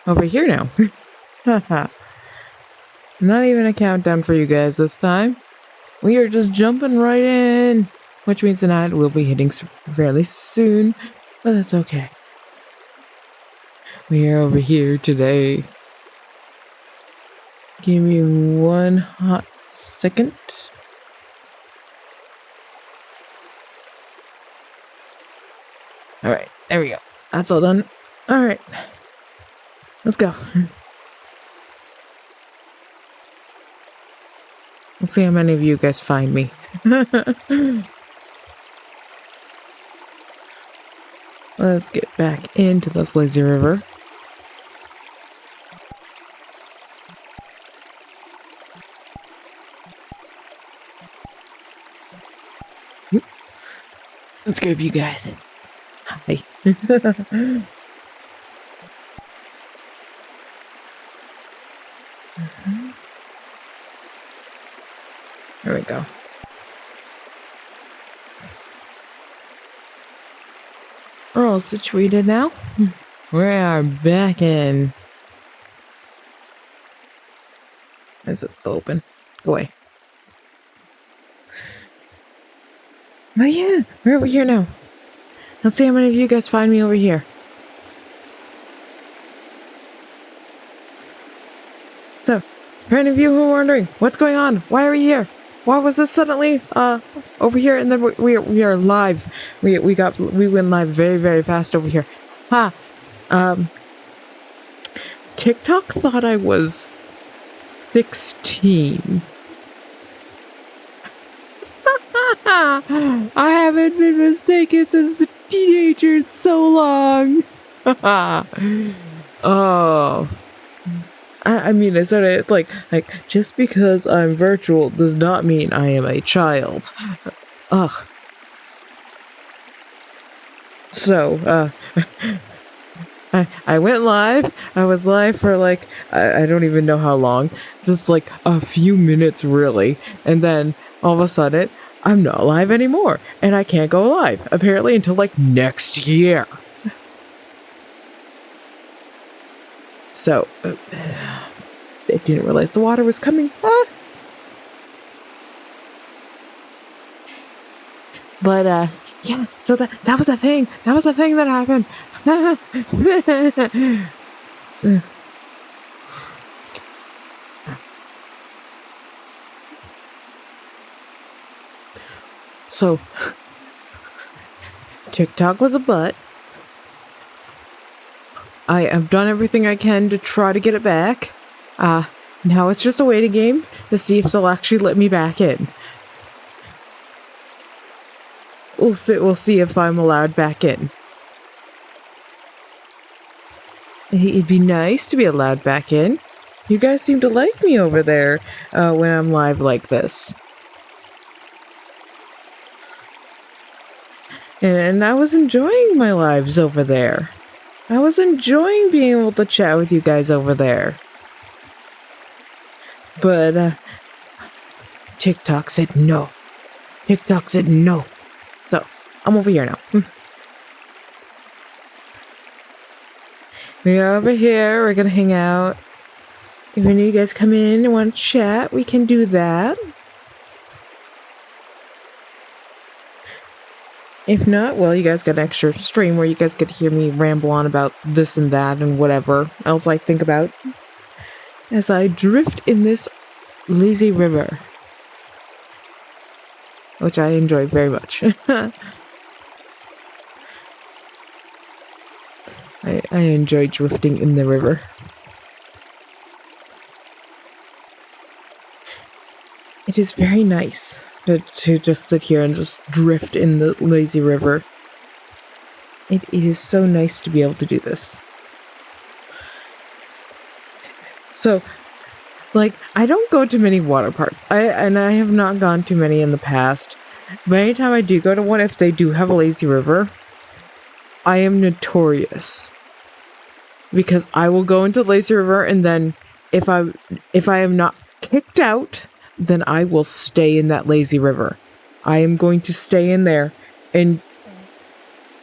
over here now. Haha. Not even a countdown for you guys this time. We are just jumping right in, which means the night will be hitting fairly soon, but that's okay. We are over here today. Give me one hot second. Alright, there we go. That's all done. Alright. Let's go. Let's see how many of you guys find me. Let's get back into this lazy river. Let's grab you guys. Hi. There we go. We're all situated now. We are back in. Is it still open? Go away. Oh yeah, we're over here now. Let's see how many of you guys find me over here. So, for any of you who are wondering, what's going on? Why are we here? Why was this suddenly over here? And then we are live. We went live very, very fast over here. TikTok thought I was 16. I haven't been mistaken as a teenager in so long. Oh. I mean, I said it like just because I'm virtual does not mean I am a child. Ugh. So, I went live. I was live for like, I don't even know how long. Just like a few minutes, really. And then all of a sudden, I'm not live anymore. And I can't go live, apparently, until like next year. So, they didn't realize the water was coming. But, yeah, so that was the thing. That was the thing that happened. So, TikTok was a butt. I have done everything I can to try to get it back. Now it's just a waiting game to see if they'll actually let me back in. We'll see if I'm allowed back in. It'd be nice to be allowed back in. You guys seem to like me over there when I'm live like this. And I was enjoying my lives over there. I was enjoying being able to chat with you guys over there. But, TikTok said no. TikTok said no. So, I'm over here now. We're over here. We're gonna hang out. If any of you guys come in and want to chat, we can do that. If not, well, you guys got an extra stream where you guys get to hear me ramble on about this and that and whatever else I think about as I drift in this lazy river, which I enjoy very much. I enjoy drifting in the river. It is very nice to just sit here and just drift in the lazy river. It is so nice to be able to do this. So, like, I don't go to many water parks. I have not gone to many in the past. But anytime I do go to one, if they do have a lazy river, I am notorious. Because I will go into the lazy river, and then if I am not kicked out, then I will stay in that lazy river. I am going to stay in there and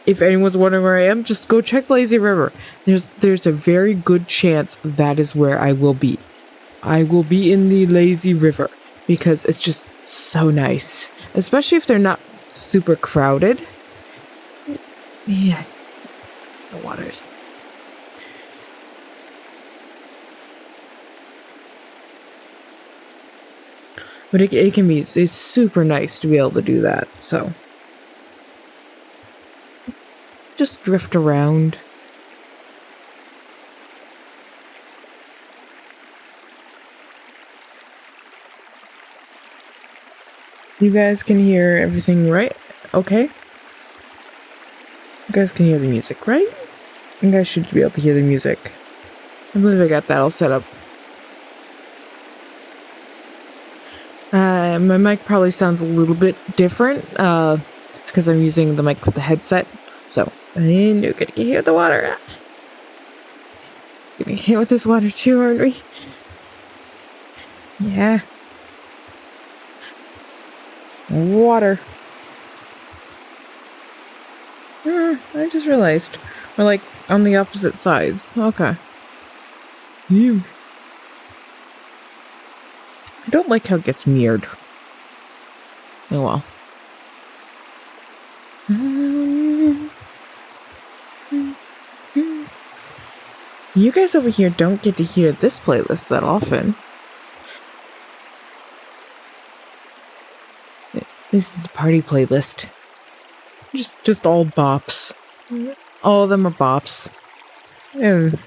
if anyone's wondering where I am, just go check Lazy River. There's a very good chance that is where I will be. I will be in the Lazy River because it's just so nice, especially if they're not super crowded. Yeah, the waters. But it can be, it's super nice to be able to do that, so. Just drift around. You guys can hear everything, right? Okay. You guys can hear the music, right? You guys should be able to hear the music. I believe I got that all set up. My mic probably sounds a little bit different. It's because I'm using the mic with the headset. So, and you're gonna get hit with the water. Getting hit with this water too, aren't we? Yeah. Water. I just realized. We're like on the opposite sides. Okay. You. I don't like how it gets mirrored. Oh well. You guys over here don't get to hear this playlist that often. This is the party playlist. Just all bops. All of them are bops. And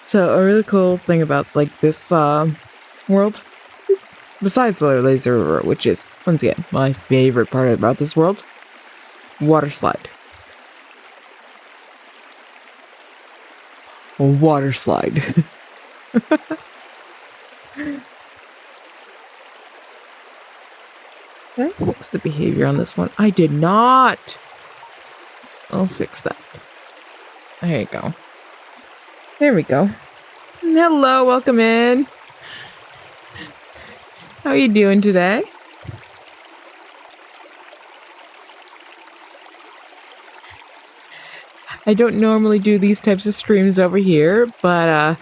so a really cool thing about like this world, besides the laser river, which is once again my favorite part about this world, water slide. A water slide. Did I fix the behavior on this one? I did not. I'll fix that. There you go. There we go. Hello, welcome in. How are you doing today? I don't normally do these types of streams over here, but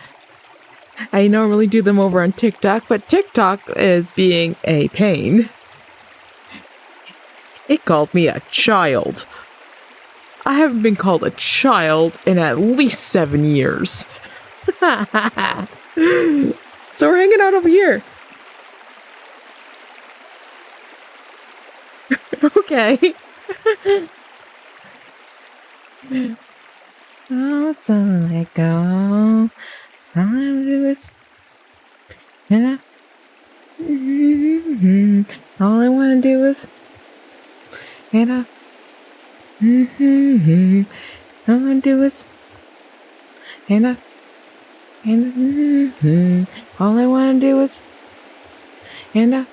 I normally do them over on TikTok, but TikTok is being a pain. It called me a child. I haven't been called a child in at least 7 years. So we're hanging out over here. Okay. Oh, so let go. All I wanna do is, all I wanna do is, all I wanna do is, all I wanna do is, and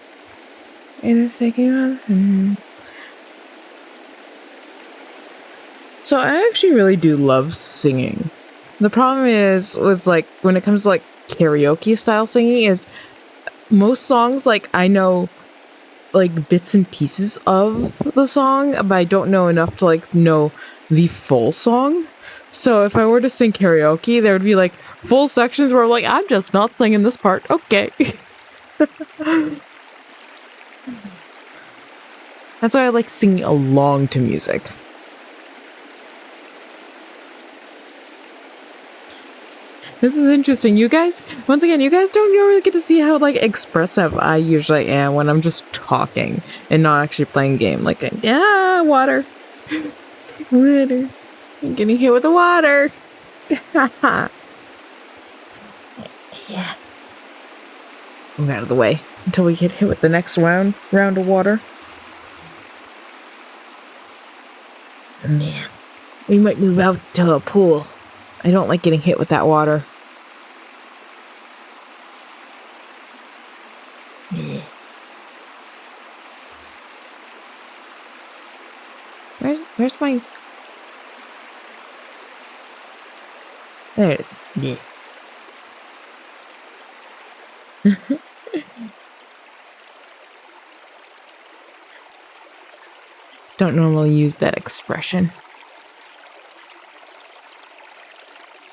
I'm thinking about. So I actually really do love singing. The problem is with like when it comes to like karaoke style singing is most songs like I know like bits and pieces of the song, but I don't know enough to like know the full song. So if I were to sing karaoke, there would be like full sections where I'm like, I'm just not singing this part. Okay. That's why I like singing along to music. This is interesting. You guys, once again, you guys don't really get to see how like expressive I usually am when I'm just talking and not actually playing game. Like, yeah, water. Water. I'm getting hit with the water. Yeah. Move out of the way until we get hit with the next round of water. Yeah. We might move out to a pool. I don't like getting hit with that water. Yeah. Where's my... There it is. Yeah. Don't normally use that expression.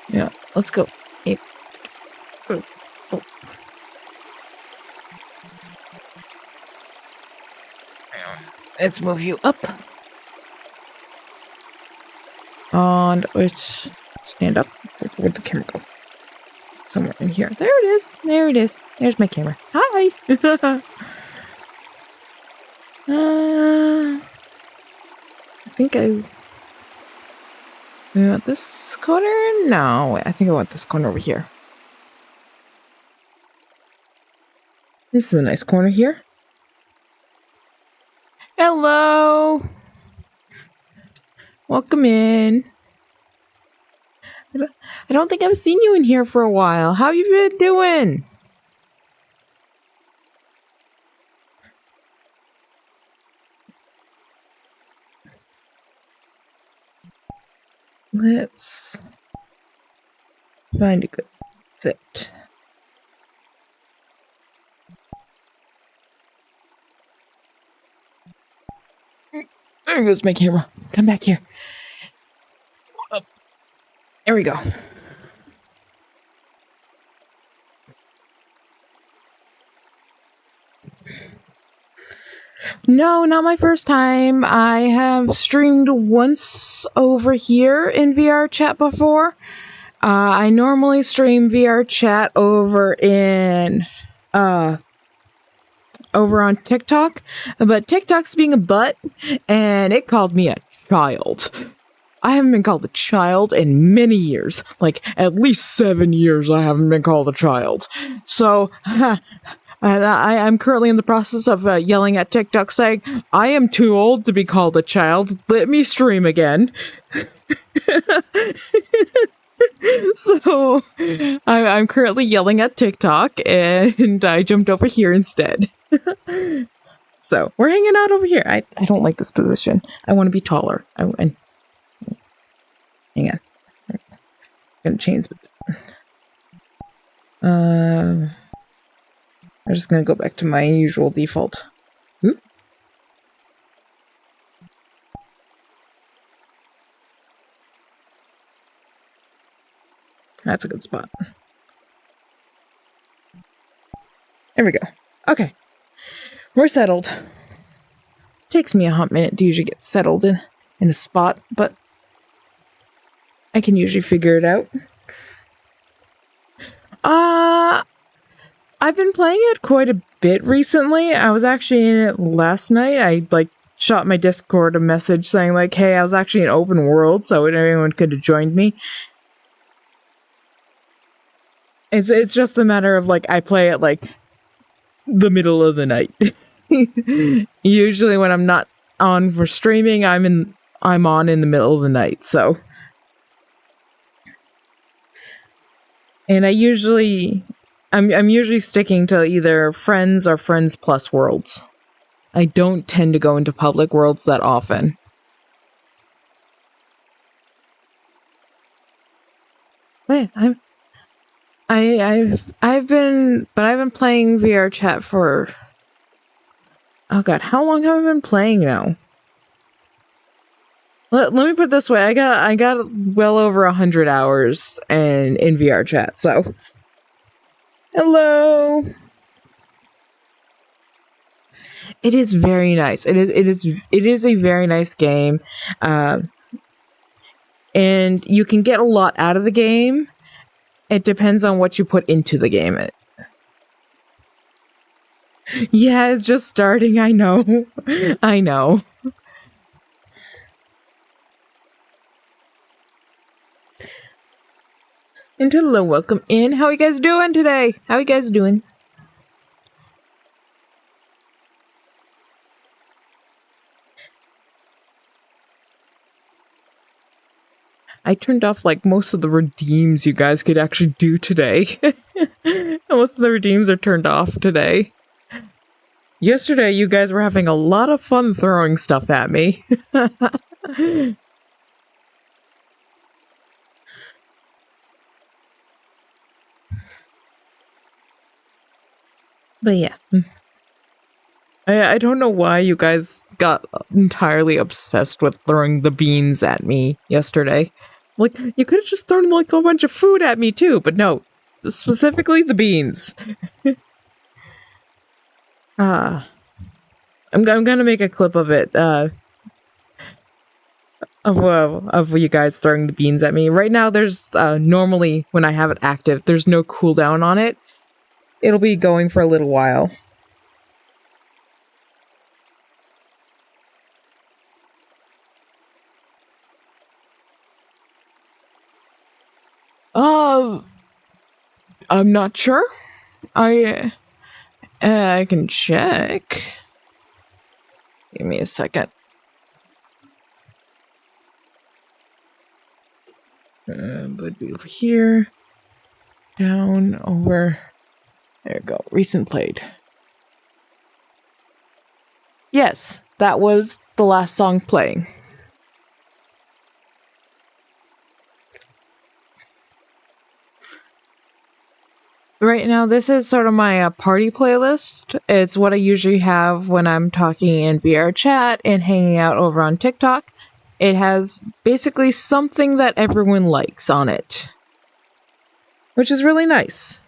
Yeah, let's go. Yep. Oh. Oh. Let's move you up. And let's stand up. Where'd the camera go? Somewhere in here. There it is. There it is. There's my camera. Hi. I think I want this corner? No, I think I want this corner over here. This is a nice corner here. Hello. Welcome in. I don't think I've seen you in here for a while. How you been doing? Let's find a good fit. There goes my camera. Come back here. Up. There we go. No, not my first time. I have streamed once over here in VRChat before. I normally stream VRChat over on TikTok, but TikTok's being a butt, and it called me a child. I haven't been called a child in many years. Like, at least 7 years I haven't been called a child. So, and I'm currently in the process of yelling at TikTok saying, I am too old to be called a child. Let me stream again. So, I'm currently yelling at TikTok, and I jumped over here instead. So, we're hanging out over here. I don't like this position. I want to be taller. Hang on. I'm gonna change. I'm just gonna go back to my usual default. Oop. That's a good spot. There we go. Okay. We're settled. Takes me a hot minute to usually get settled in a spot, but I can usually figure it out. I've been playing it quite a bit recently. I was actually in it last night. I shot my Discord a message saying hey, I was actually in open world, so everyone could have joined me. It's just a matter of I play it the middle of the night. Usually when I'm not on for streaming, I'm on in the middle of the night, so. And I'm usually sticking to either friends or friends plus worlds. I don't tend to go into public worlds that often. But yeah, I've been playing VRChat for, oh god, how long have I been playing now? Let me put it this way, I got well over 100 hours in VRChat, so. Hello. It is very nice. It is a very nice game. And you can get a lot out of the game. It depends on what you put into the game. Yeah, it's just starting, I know. I know. And hello, welcome in. How are you guys doing today? How are you guys doing? I turned off most of the redeems you guys could actually do today. Most of the redeems are turned off today. Yesterday, you guys were having a lot of fun throwing stuff at me. But yeah. I don't know why you guys got entirely obsessed with throwing the beans at me yesterday. Like, you could have just thrown like a bunch of food at me too, but no. Specifically the beans. Ah. I'm gonna make a clip of it, of you guys throwing the beans at me. Right now, there's, normally, when I have it active, there's no cooldown on it. It'll be going for a little while. Uh, I'm not sure. I can check. Give me a second. Would be over here. Down, over. There we go. Recent played. Yes, that was the last song playing. Right now, this is sort of my party playlist. It's what I usually have when I'm talking in VRChat and hanging out over on TikTok. It has basically something that everyone likes on it, which is really nice.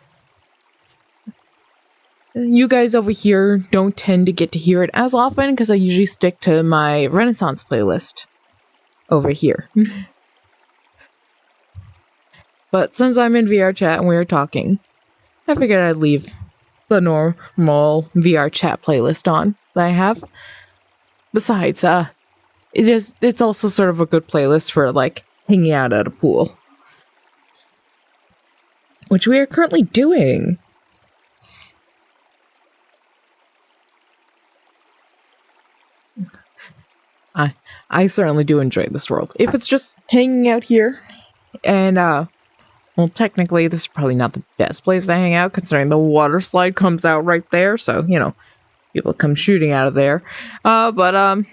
You guys over here don't tend to get to hear it as often because I usually stick to my Renaissance playlist over here. But since I'm in VRChat and we're talking, I figured I'd leave the normal VRChat playlist on that I have. Besides, it's also sort of a good playlist for like hanging out at a pool, which we are currently doing. I certainly do enjoy this world. If it's just hanging out here, and well, technically this is probably not the best place to hang out considering the water slide comes out right there, so you know, people come shooting out of there. But I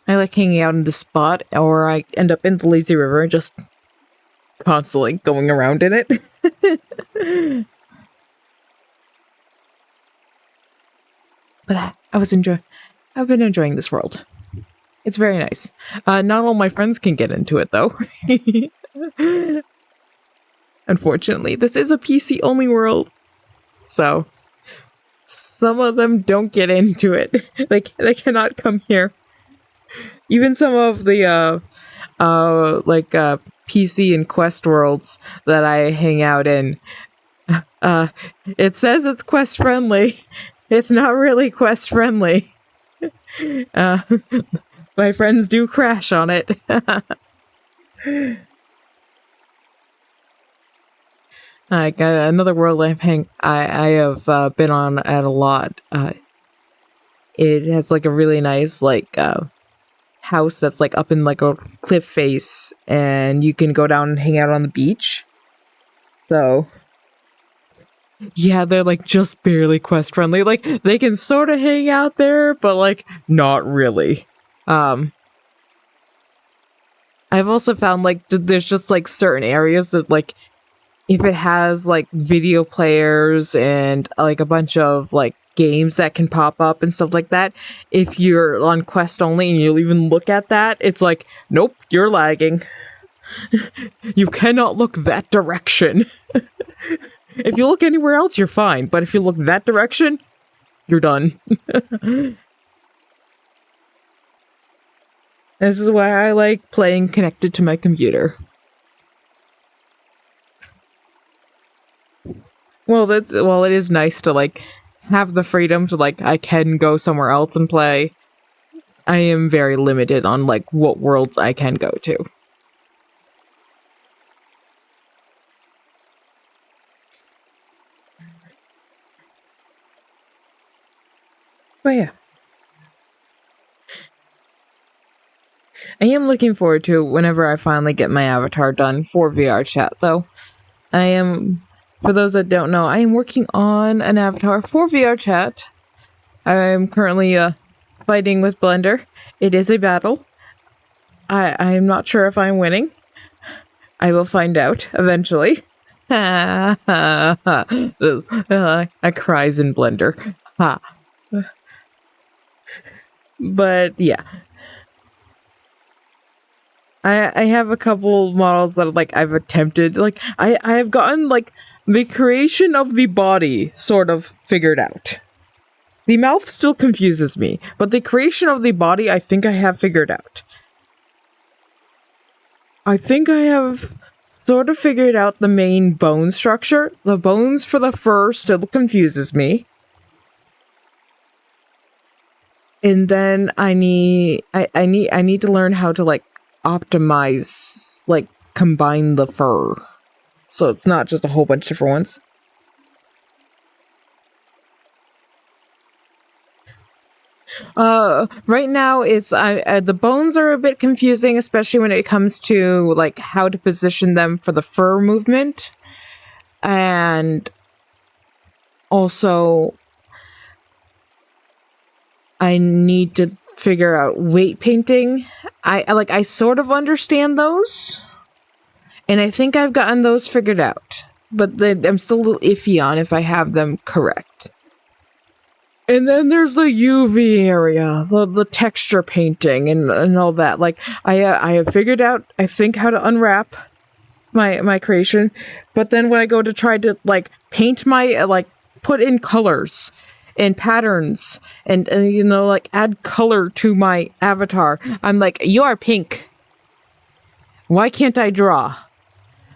like hanging out in this spot, or I end up in the lazy river, just constantly going around in it. But I've been enjoying this world. It's very nice. Not all my friends can get into it, though. Unfortunately, this is a PC-only world. So, some of them don't get into it. They cannot come here. Even some of the, PC and Quest worlds that I hang out in, it says it's Quest-friendly. It's not really Quest-friendly. My friends do crash on it. Another world I have been on at a lot. It has like a really nice house that's like up in like a cliff face, and you can go down and hang out on the beach. So yeah, they're like just barely quest friendly. Like they can sort of hang out there, but like not really. I've also found like there's just like certain areas that like if it has like video players and like a bunch of like games that can pop up and stuff like that, if you're on quest only and you'll even look at that, it's like, nope, you're lagging. You cannot look that direction. If you look anywhere else, you're fine, but if you look that direction, you're done. This is why I like playing connected to my computer. Well, it is nice to like have the freedom to like I can go somewhere else and play. I am very limited on like what worlds I can go to. But yeah. I am looking forward to whenever I finally get my avatar done for VRChat, though. For those that don't know, I am working on an avatar for VRChat. I am currently fighting with Blender. It is a battle. I'm not sure if I'm winning. I will find out eventually. I cries in Blender. Ha. But yeah. I have a couple models that like I've attempted. Like I have gotten like the creation of the body sort of figured out. The mouth still confuses me, but the creation of the body I think I have figured out. I think I have sort of figured out the main bone structure. The bones for the fur still confuses me. And then I need to learn how to like optimize, like combine the fur. So it's not just a whole bunch of different ones. Right now it's the bones are a bit confusing, especially when it comes to like how to position them for the fur movement, and also I need to figure out weight painting. I sort of understand those, and I think I've gotten those figured out, but I'm still a little iffy on if I have them correct. And then there's the UV area, the texture painting and all that. Like I have figured out, I think, how to unwrap my creation, but then when I go to try to like paint my like put in colors and patterns and you know like add color to my avatar, I'm like, you are pink. Why can't I draw?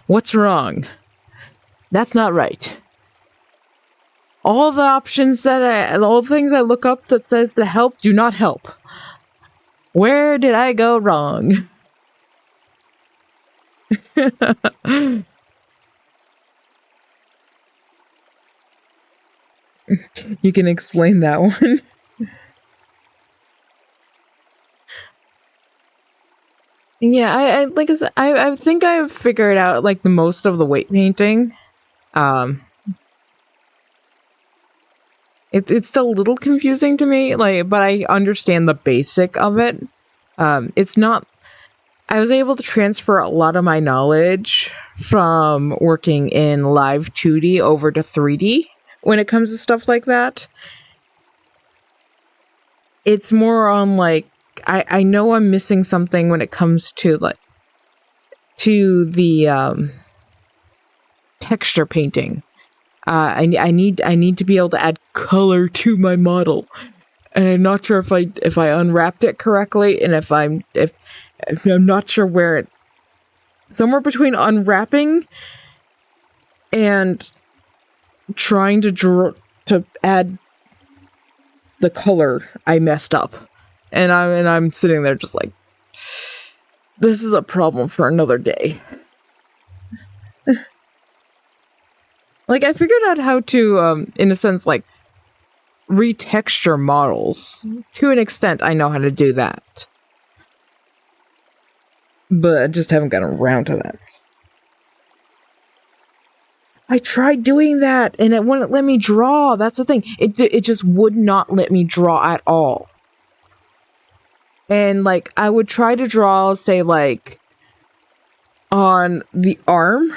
What's wrong? That's not right. All the options all the things I look up that says to help do not help. Where did I go wrong? You can explain that one. Yeah, I like I said, I think I've figured out like the most of the weight painting. It's still a little confusing to me, like, but I understand the basic of it. It's not. I was able to transfer a lot of my knowledge from working in live 2D over to 3D when it comes to stuff like that. It's more on like I know I'm missing something when it comes to like to the texture painting. I need to be able to add color to my model, and I'm not sure if I unwrapped it correctly, and if I'm not sure where it. Somewhere between unwrapping and trying to draw to add the color, I messed up, and I'm sitting there just like, this is a problem for another day. Like, I figured out how to, in a sense, like, retexture models. To an extent, I know how to do that. But I just haven't gotten around to that. I tried doing that, and it wouldn't let me draw. That's the thing. It just would not let me draw at all. And, like, I would try to draw, say, like, on the arm,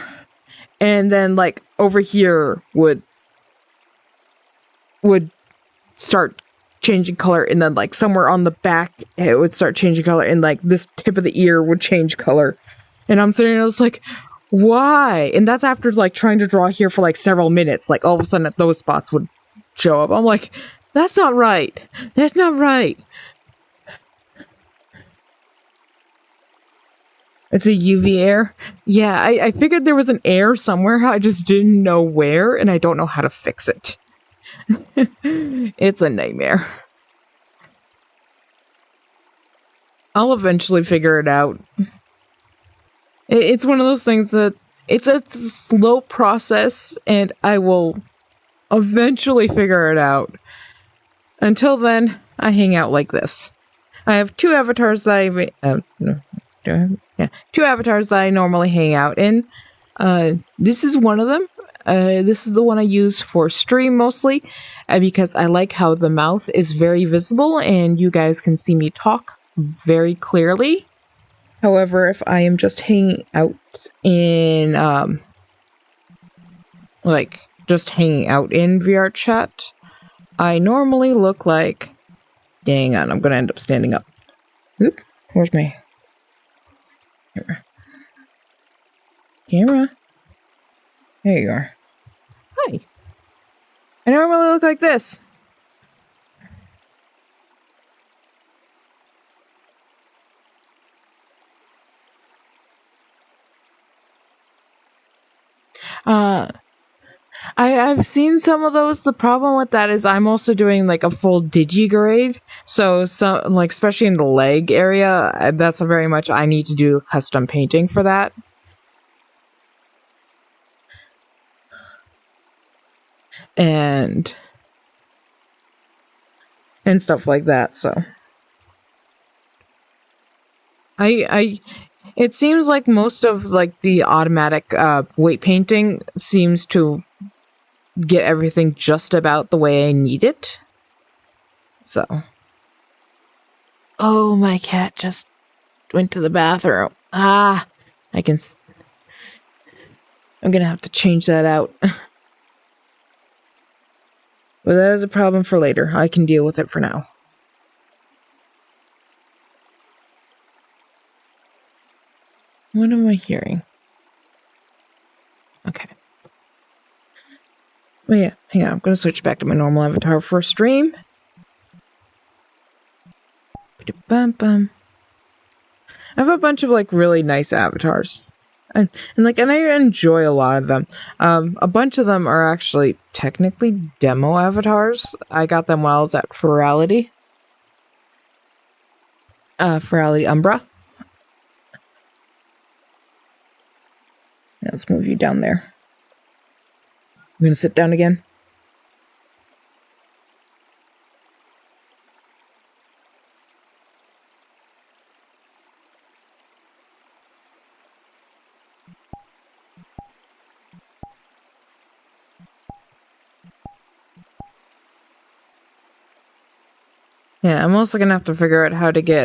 and then, like, over here would start changing color, and then like somewhere on the back it would start changing color, and like this tip of the ear would change color, and I'm sitting there, I was like, why? And that's after like trying to draw here for like several minutes. Like all of a sudden those spots would show up. I'm like, that's not right. That's not right. It's a UV air. Yeah, I figured there was an air somewhere. I just didn't know where, and I don't know how to fix it. It's a nightmare. I'll eventually figure it out. It's one of those things that it's a slow process, and I will eventually figure it out. Until then, I hang out like this. I have two avatars that two avatars that I normally hang out in. This is one of them. This is the one I use for stream mostly, because I like how the mouth is very visible and you guys can see me talk very clearly. However, if I am just hanging out in just hanging out in VRChat, I normally look like, dang on, I'm gonna end up standing up. Oop, where's my camera? There you are. Hi. I normally look like this. I've seen some of those. The problem with that is I'm also doing like a full digigrade. So like especially in the leg area, that's very much I need to do custom painting for that. And stuff like that. So it seems like most of like the automatic weight painting seems to get everything just about the way I need it. So, oh, my cat just went to the bathroom. I'm gonna have to change that out. But that is a problem for later. I can deal with it for now. What am I hearing? Okay. Oh yeah, hang on. I'm going to switch back to my normal avatar for a stream. I have a bunch of like really nice avatars. And I enjoy a lot of them. A bunch of them are actually technically demo avatars. I got them while I was at Ferality. Ferality Umbra. Now let's move you down there. I'm gonna sit down again. Yeah, I'm also gonna have to figure out how to get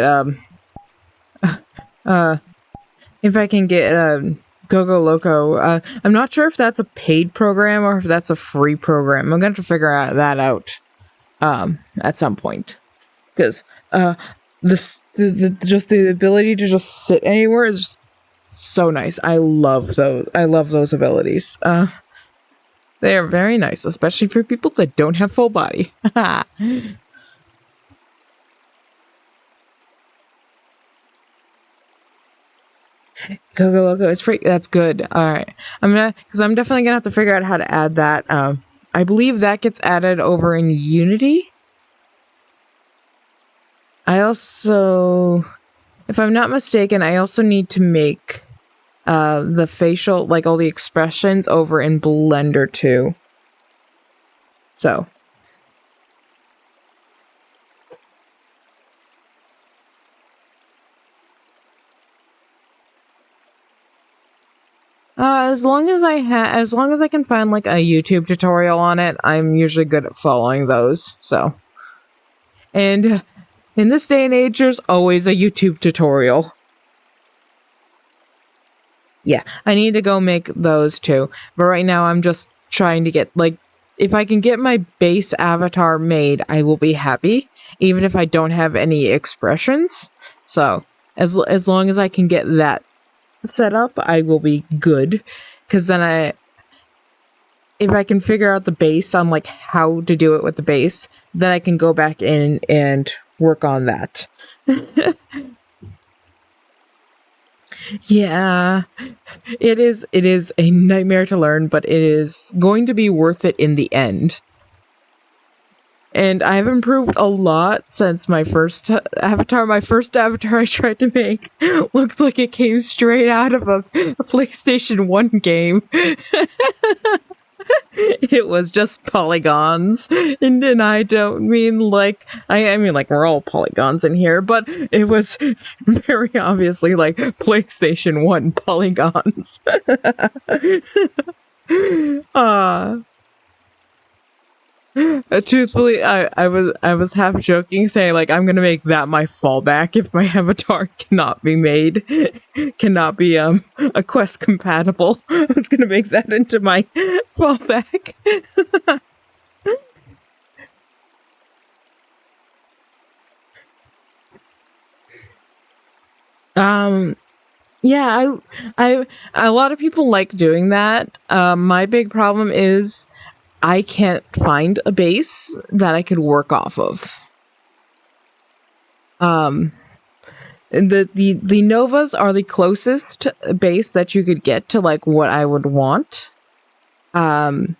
if I can get Gogo Loco. I'm not sure if that's a paid program or if that's a free program. I'm gonna have to figure that out at some point, because the ability to just sit anywhere is so nice. I love those abilities. They are very nice, especially for people that don't have full body. Gogo Loco is free. That's good. All right, I'm definitely gonna have to figure out how to add that. I believe that gets added over in Unity. I also, if I'm not mistaken, I also need to make the facial, like all the expressions, over in Blender too. So. As long as I can find like a YouTube tutorial on it, I'm usually good at following those. So, and in this day and age, there's always a YouTube tutorial. Yeah, I need to go make those too. But right now, I'm just trying to get like, if I can get my base avatar made, I will be happy, even if I don't have any expressions. So, as long as I can get that set up, I will be good, because then if I can figure out the base on like how to do it with the base, then I can go back in and work on that. Yeah, it is a nightmare to learn, but it is going to be worth it in the end. And I've improved a lot since my first avatar. My first avatar I tried to make looked like it came straight out of a PlayStation 1 game. It was just polygons. And I don't mean like, I mean like we're all polygons in here, but it was very obviously like PlayStation 1 polygons. Truthfully, I was half joking, saying like I'm gonna make that my fallback if my avatar cannot be made, cannot be a quest compatible. I was gonna make that into my fallback. Um, yeah, a lot of people like doing that. My big problem is I can't find a base that I could work off of. Um, the Novas are the closest base that you could get to like what I would want. Um,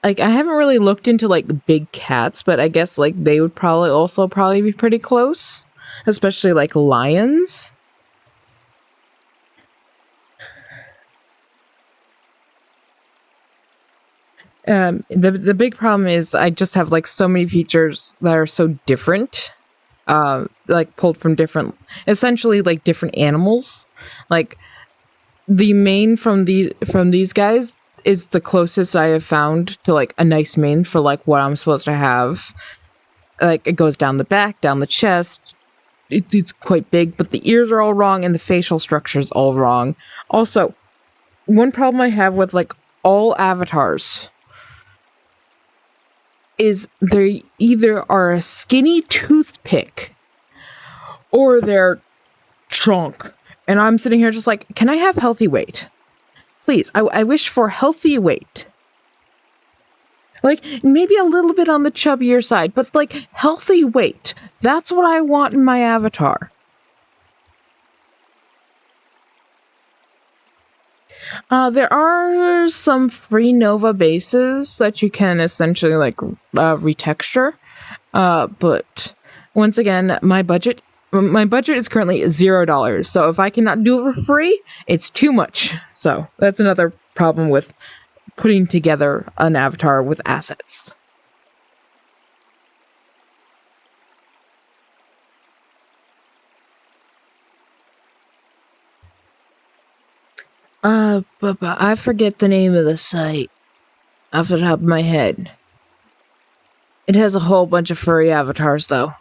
like I haven't really looked into like big cats, but I guess like they would probably be pretty close, especially like lions. The big problem is I just have like so many features that are so different, like pulled from different, essentially like different animals. Like the mane from these guys is the closest I have found to like a nice mane for like what I'm supposed to have. Like it goes down the back, down the chest. It's quite big, but the ears are all wrong and the facial structure is all wrong. Also, one problem I have with like all avatars is they either are a skinny toothpick or they're chunk. And I'm sitting here just like, can I have healthy weight? Please, I wish for healthy weight. Like, maybe a little bit on the chubbier side, but like healthy weight. That's what I want in my avatar. There are some free Nova bases that you can essentially like retexture. But once again, my budget is currently $0. So if I cannot do it for free, it's too much. So that's another problem with putting together an avatar with assets. But I forget the name of the site off the top of my head. It has a whole bunch of furry avatars, though.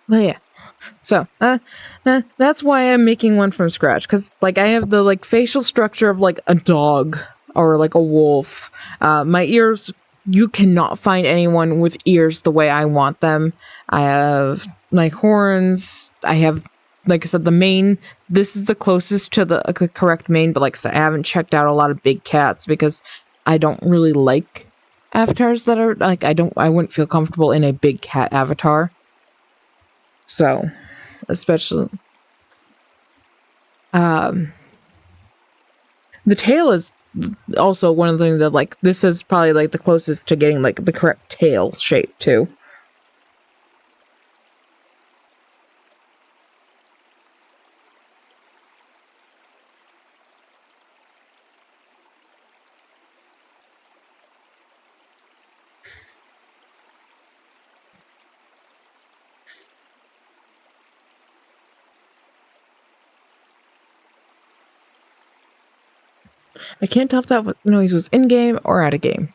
But yeah, so that's why I'm making one from scratch. Because like I have the like facial structure of like a dog or like a wolf. My ears, you cannot find anyone with ears the way I want them. I have like horns. I have, like I said, the mane. This is the closest to the correct mane, but like I said, I haven't checked out a lot of big cats because I don't really like avatars that are like I wouldn't feel comfortable in a big cat avatar. So, especially um the tail is also one of the things that like this is probably like the closest to getting like the correct tail shape too. I can't tell if that noise was in game or out of game.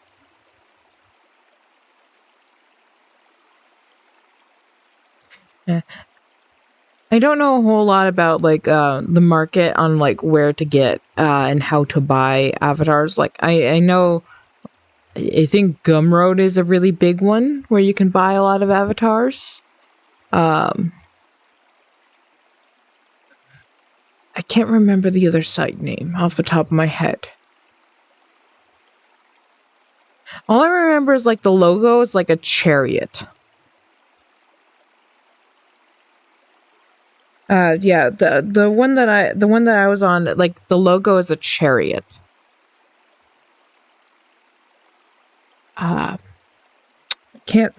Yeah. I don't know a whole lot about like the market on like where to get and how to buy avatars. Like I know I think Gumroad is a really big one where you can buy a lot of avatars. Um I can't remember the other site name off the top of my head. All I remember is like the logo is like a chariot. Yeah, the one that I was on, like the logo is a chariot. Uh can't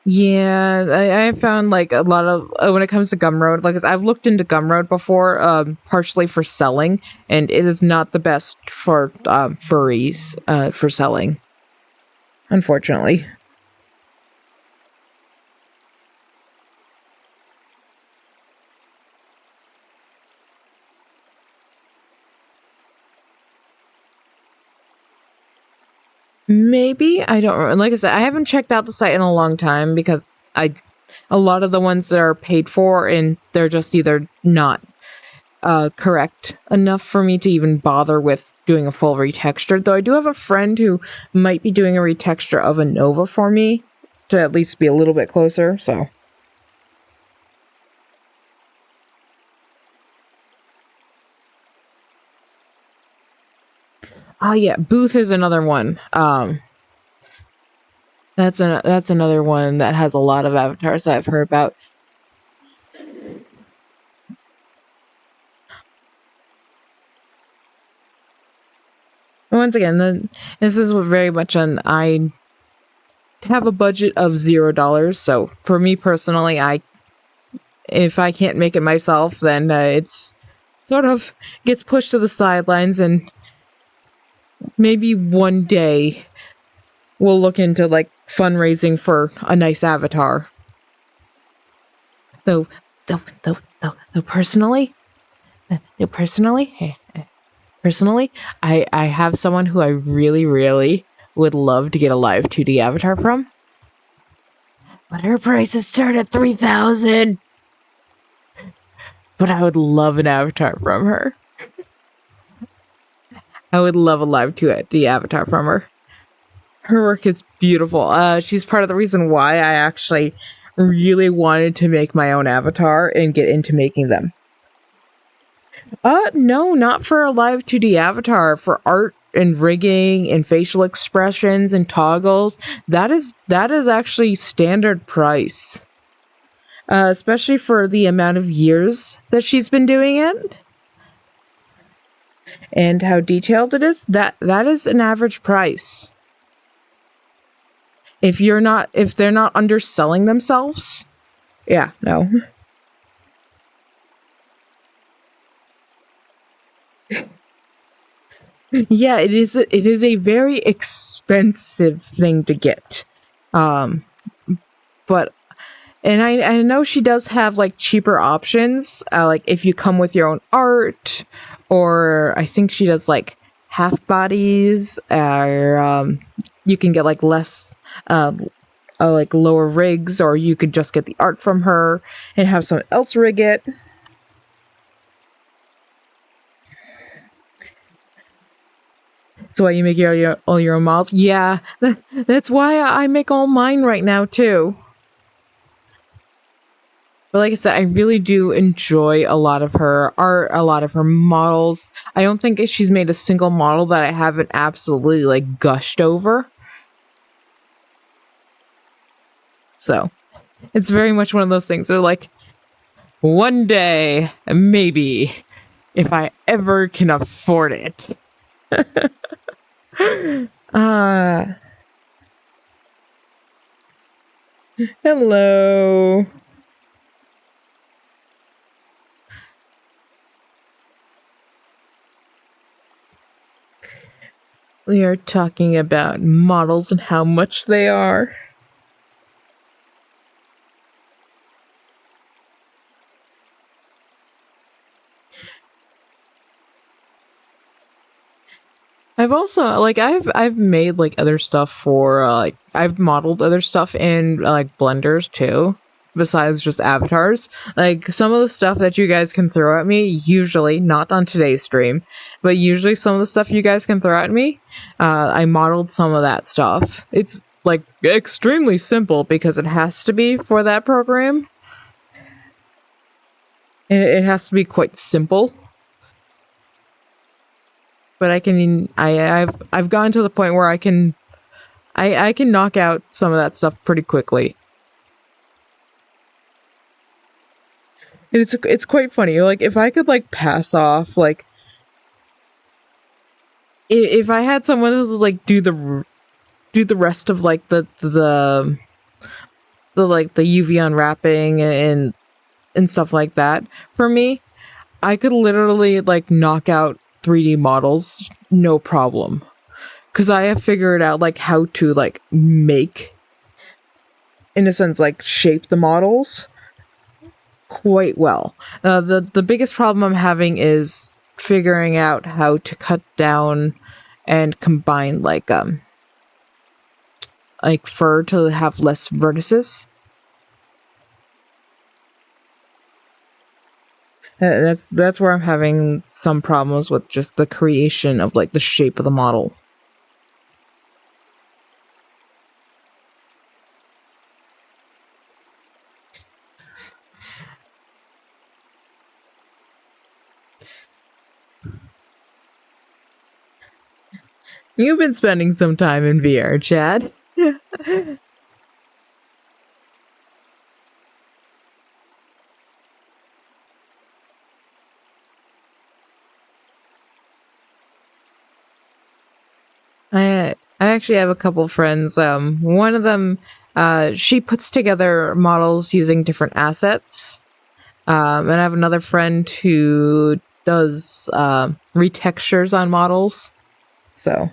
Yeah, I found like a lot of when it comes to Gumroad, like I've looked into Gumroad before, partially for selling, and it is not the best for furries for selling, unfortunately. Maybe, I don't, like I said, I haven't checked out the site in a long time because a lot of the ones that are paid for, and they're just either not correct enough for me to even bother with doing a full retexture. Though I do have a friend who might be doing a retexture of a Nova for me to at least be a little bit closer, so. Oh yeah, Booth is another one. That's another one that has a lot of avatars that I've heard about. Once again, this is very much I have a budget of $0, so for me personally, if I can't make it myself, then it's sort of gets pushed to the sidelines, and maybe one day we'll look into like fundraising for a nice avatar. Though personally, I have someone who I really would love to get a live 2D avatar from, but her prices start at 3,000. But I would love an avatar from her. I would love a live 2D avatar from her. Her work is beautiful. She's part of the reason why I actually really wanted to make my own avatar and get into making them. No, not for a live 2D avatar. For art and rigging and facial expressions and toggles, that is actually standard price. Especially for the amount of years that she's been doing it and how detailed it is. That is an average price. If they're not underselling themselves, yeah, no. Yeah, it is a very expensive thing to get. But and I know she does have like cheaper options, like if you come with your own art, or I think she does like half bodies, or you can get like less, like lower rigs, or you could just get the art from her and have someone else rig it. So why you make all your own models? Yeah, that's why I make all mine right now too. But like I said, I really do enjoy a lot of her art, a lot of her models. I don't think she's made a single model that I haven't absolutely like gushed over. So it's very much one of those things. They're like, one day, maybe, if I ever can afford it. Hello. We are talking about models and how much they are. I've also I've made like other stuff for like I've modeled other stuff in like blenders too, besides just avatars. Like some of the stuff that you guys can throw at me, usually not on today's stream, but usually some of the stuff you guys can throw at me, I modeled some of that stuff. It's like extremely simple because it has to be for that program. It has to be quite simple. But I've gotten to the point where I can knock out some of that stuff pretty quickly. And it's quite funny. Like if I could like pass off like if I had someone to like do the rest of like the like the UV unwrapping and stuff like that for me, I could literally like knock out 3D models no problem, because I have figured out like how to like make, in a sense, like shape the models quite well. The biggest problem I'm having is figuring out how to cut down and combine like like fur to have less vertices. That's where I'm having some problems with just the creation of like the shape of the model. You've been spending some time in VRChat. I actually have a couple friends. One of them, she puts together models using different assets. And I have another friend who does retextures on models. So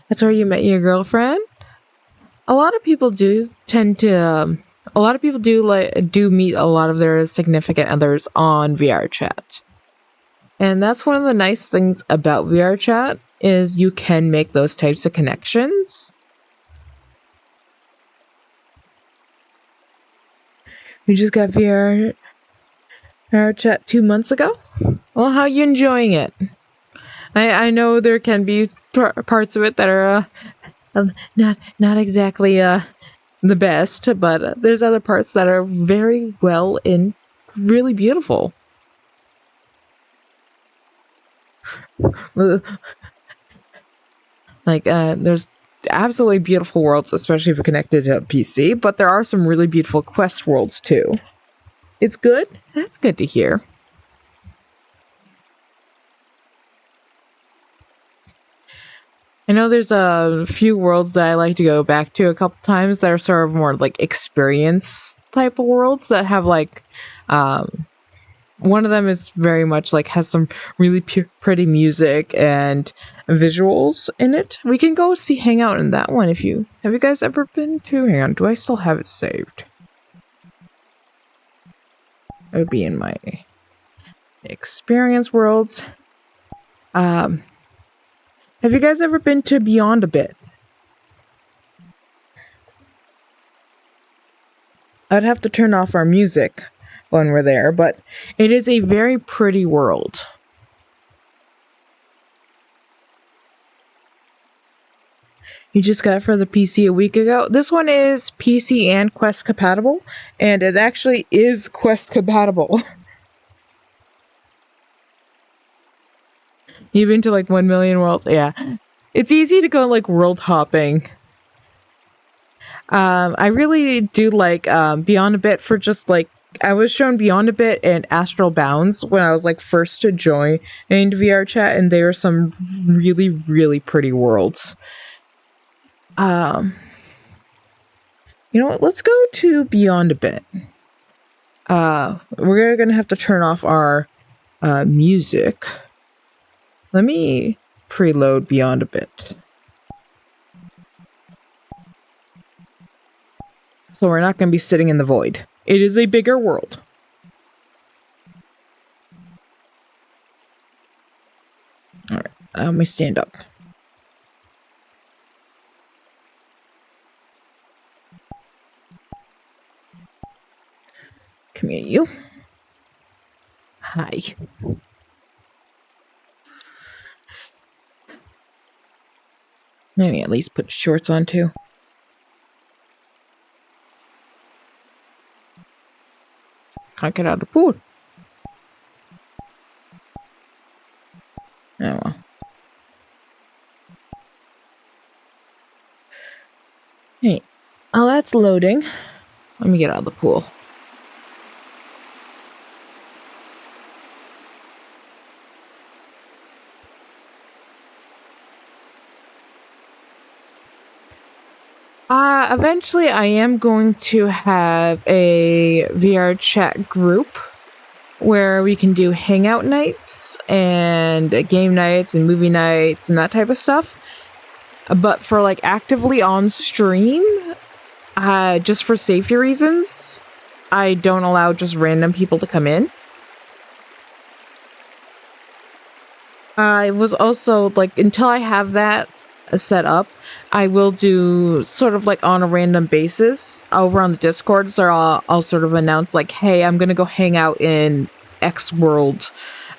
that's where you met your girlfriend. A lot of people do tend to. A lot of people do meet a lot of their significant others on VRChat. And that's one of the nice things about VRChat is you can make those types of connections. We just got VRChat 2 months ago. Well, how are you enjoying it? I know there can be parts of it that are not exactly the best, but there's other parts that are very well and really beautiful. Like, there's absolutely beautiful worlds, especially if you're connected to a PC, but there are some really beautiful quest worlds too. It's good. That's good to hear. I know there's a few worlds that I like to go back to a couple times that are sort of more like experience type of worlds that have like, one of them is very much like has some really pretty music and visuals in it. We can go hang out in that one if you have you guys ever been to? Hang on, do I still have it saved? It would be in my experience worlds. Have you guys ever been to Beyond a Bit? I'd have to turn off our music when we're there, but it is a very pretty world. You just got it for the PC a week ago. This one is PC and Quest compatible, and it actually is Quest compatible. You've been to like 1 million worlds? Yeah. It's easy to go like world hopping. I really do like Beyond a Bit for just like I was shown Beyond a Bit and Astral Bounds when I was like first to join VRChat, and they were some really, really pretty worlds. You know what? Let's go to Beyond a Bit. We're gonna have to turn off our music. Let me preload Beyond a Bit. So we're not gonna be sitting in the void. It is a bigger world. Alright, let me stand up. Come here, you. Hi. Maybe at least put shorts on too. Can't get out of the pool. Oh well. Hey, oh, that's loading. Let me get out of the pool. Eventually I am going to have a VRChat group where we can do hangout nights and game nights and movie nights and that type of stuff. But for like actively on stream, just for safety reasons, I don't allow just random people to come in. I was also like, until I have that set up, I will do sort of like on a random basis over on the Discord. So I'll sort of announce like, hey, I'm gonna go hang out in X world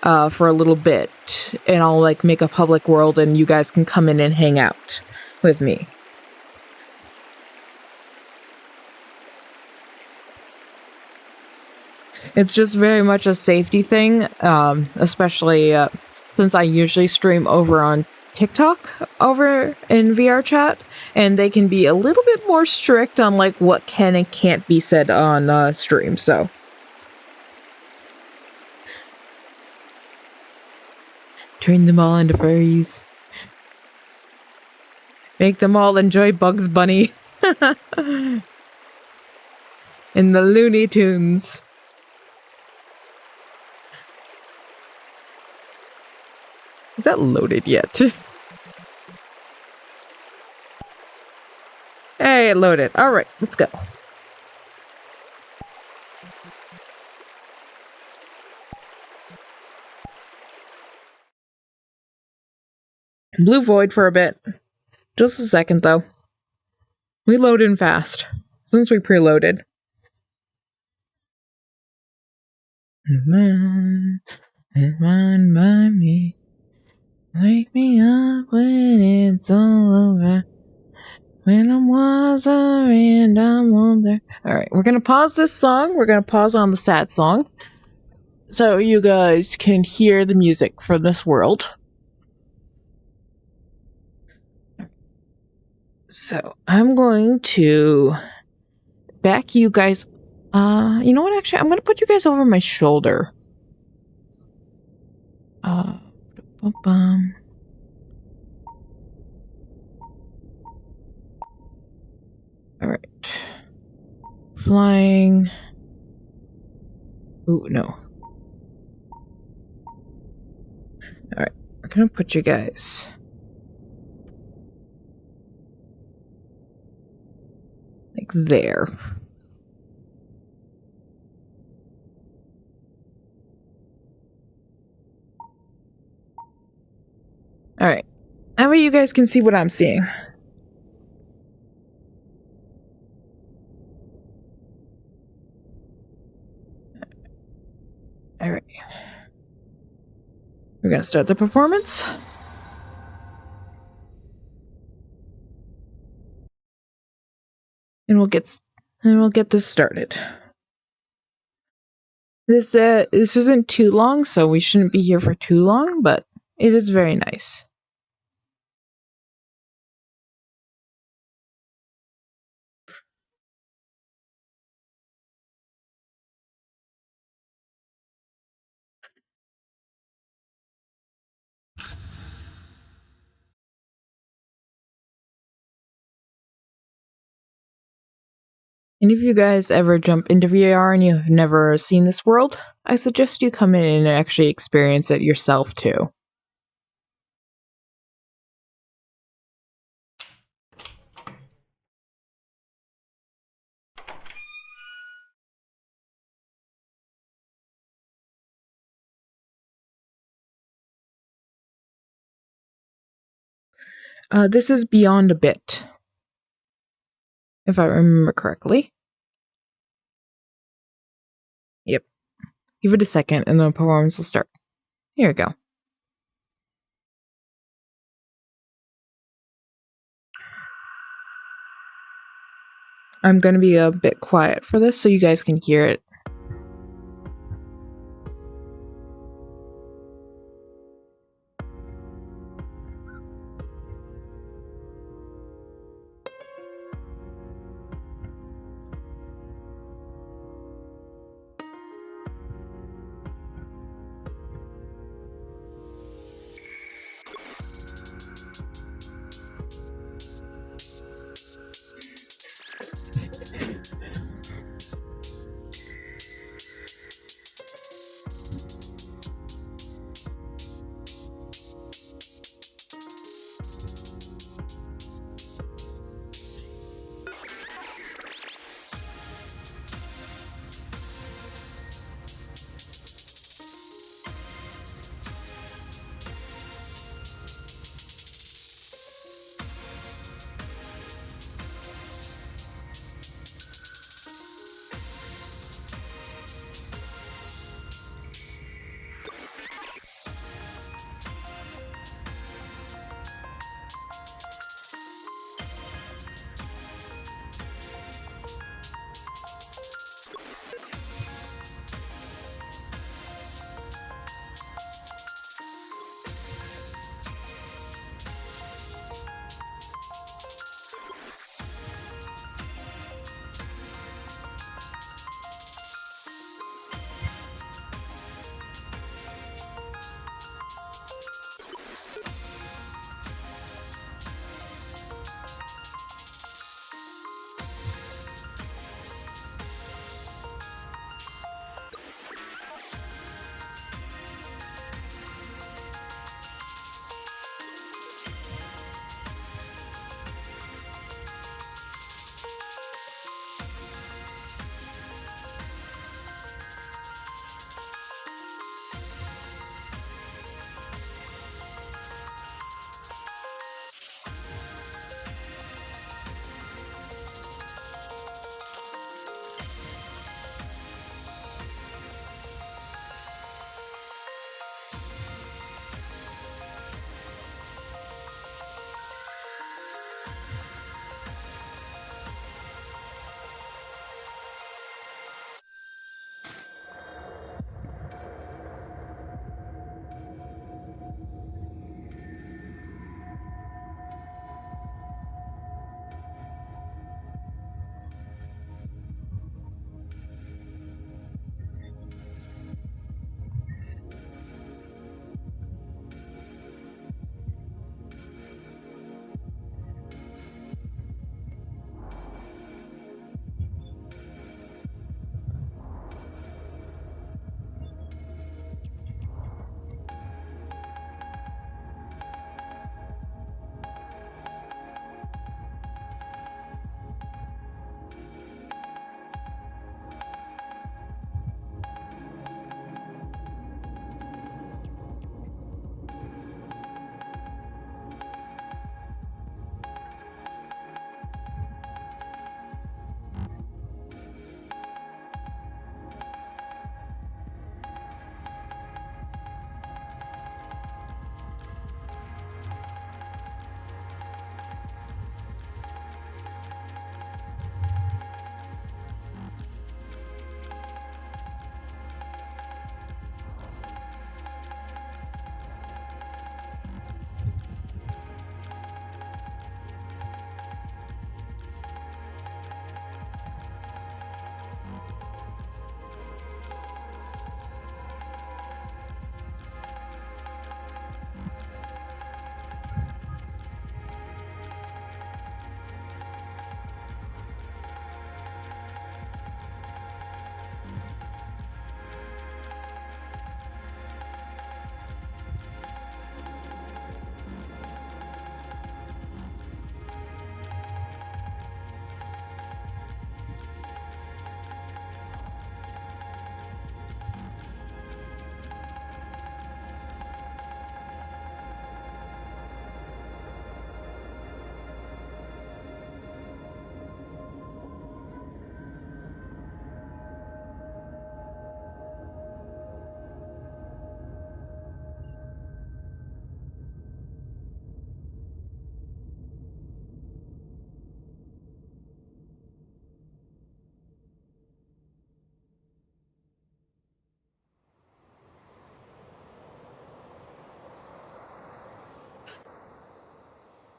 for a little bit, and I'll like make a public world, and you guys can come in and hang out with me. It's just very much a safety thing, especially since I usually stream over on TikTok over in VRChat, and they can be a little bit more strict on like what can and can't be said on stream. So turn them all into furries. Make them all enjoy Bugs Bunny in the Looney Tunes. Is that loaded yet? Hey, it loaded. Alright, let's go. Blue Void for a bit. Just a second, though. We load in fast, since we preloaded. Man, it's mine by me. Wake me up when it's all over. When I'm wiser and I'm older. Alright, we're gonna pause this song. We're gonna pause on the sad song, so you guys can hear the music from this world. So I'm going to back you guys. You know what? Actually, I'm gonna put you guys over my shoulder. Bum. All right. Flying. Ooh, no. All right. I'm gonna put you guys. Like there. Alright. That way you guys can see what I'm seeing. Alright. We're gonna start the performance. And we'll get this started. This isn't too long, so we shouldn't be here for too long, but it is very nice. And if you guys ever jump into VR and you have never seen this world, I suggest you come in and actually experience it yourself too. This is Beyond a Bit, if I remember correctly. Yep. Give it a second and the performance will start. Here we go. I'm going to be a bit quiet for this so you guys can hear it.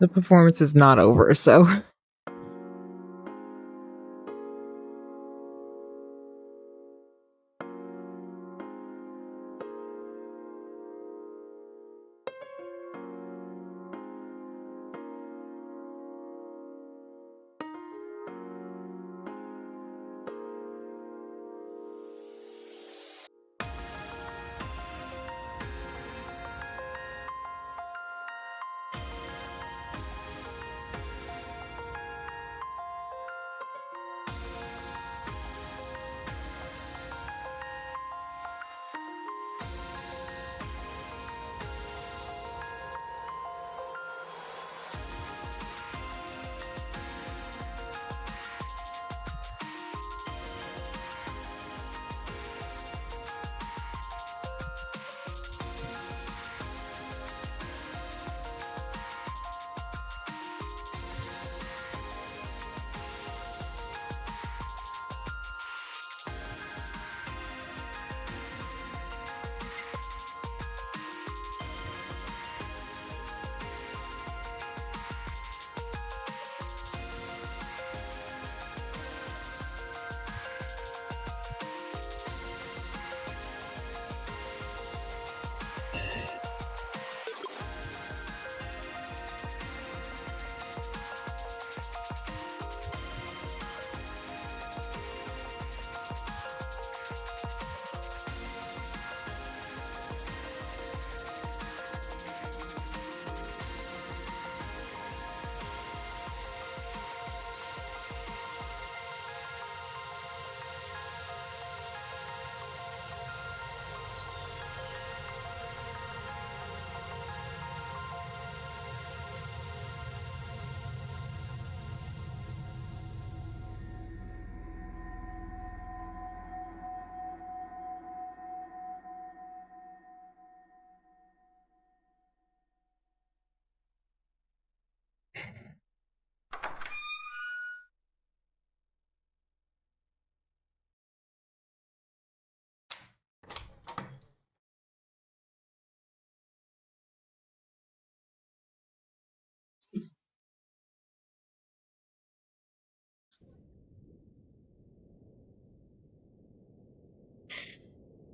The performance is not over, so...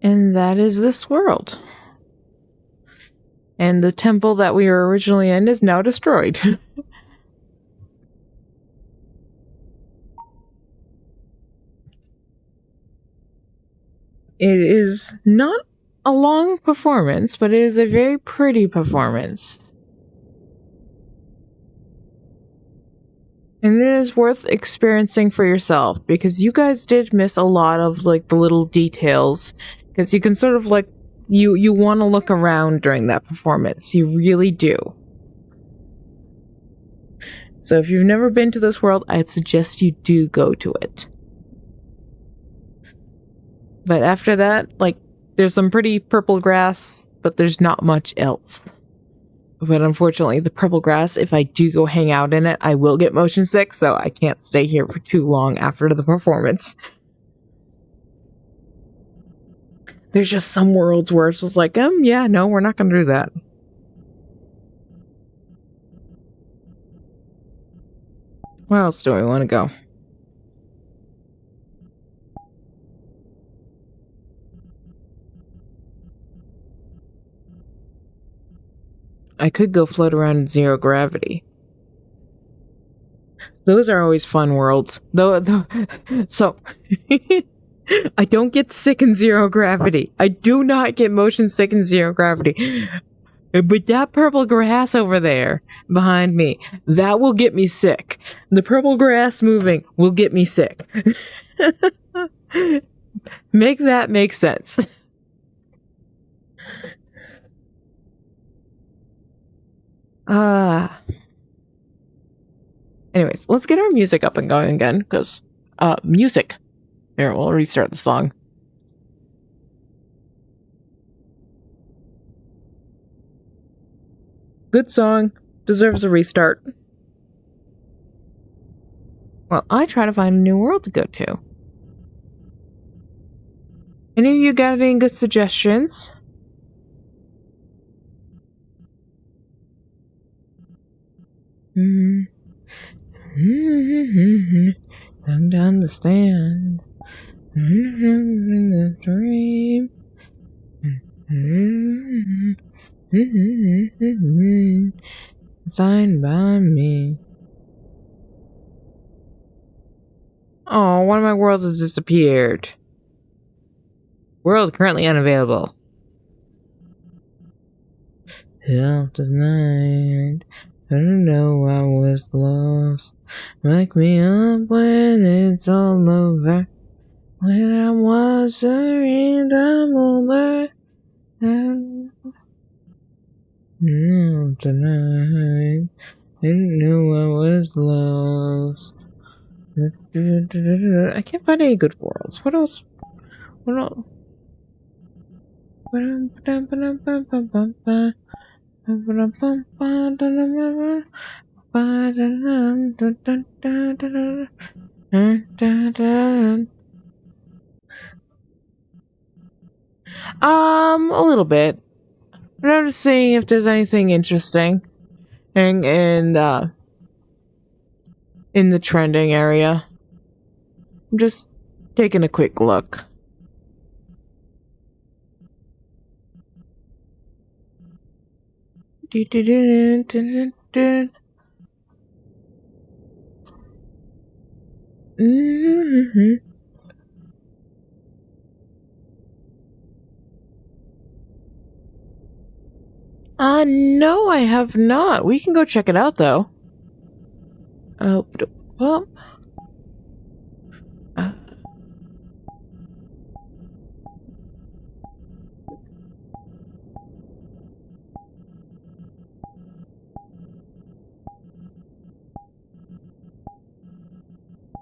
And that is this world. And the temple that we were originally in is now destroyed. It is not a long performance, but it is a very pretty performance. And it is worth experiencing for yourself, because you guys did miss a lot of, like, the little details. Because you can sort of, like, you want to look around during that performance. You really do. So if you've never been to this world, I'd suggest you do go to it. But after that, like, there's some pretty purple grass, but there's not much else. But unfortunately, the purple grass, if I do go hang out in it, I will get motion sick, so I can't stay here for too long after the performance. There's just some worlds where it's just like, yeah, no, we're not gonna do that. Where else do we want to go? I could go float around in zero gravity. Those are always fun worlds. So, I don't get sick in zero gravity. I do not get motion sick in zero gravity. But that purple grass over there behind me, that will get me sick. The purple grass moving will get me sick. Make that make sense. Anyways, let's get our music up and going again, because, music. Here, we'll restart the song. Good song. Deserves a restart. Well, I try to find a new world to go to. Any of you got any good suggestions? Don't understand. The dream. Signed by me. Oh, one of my worlds has disappeared. World currently unavailable. Help tonight. I don't know I was lost. Wake me up when it's all over. When I was in I'm older. No, tonight. I didn't know I was lost. I can't find any good worlds. What else? What else? A little bit. I'm just seeing if there's anything interesting in the trending area. I'm just taking a quick look. No, I have not. We can go check it out, though. Oh, well.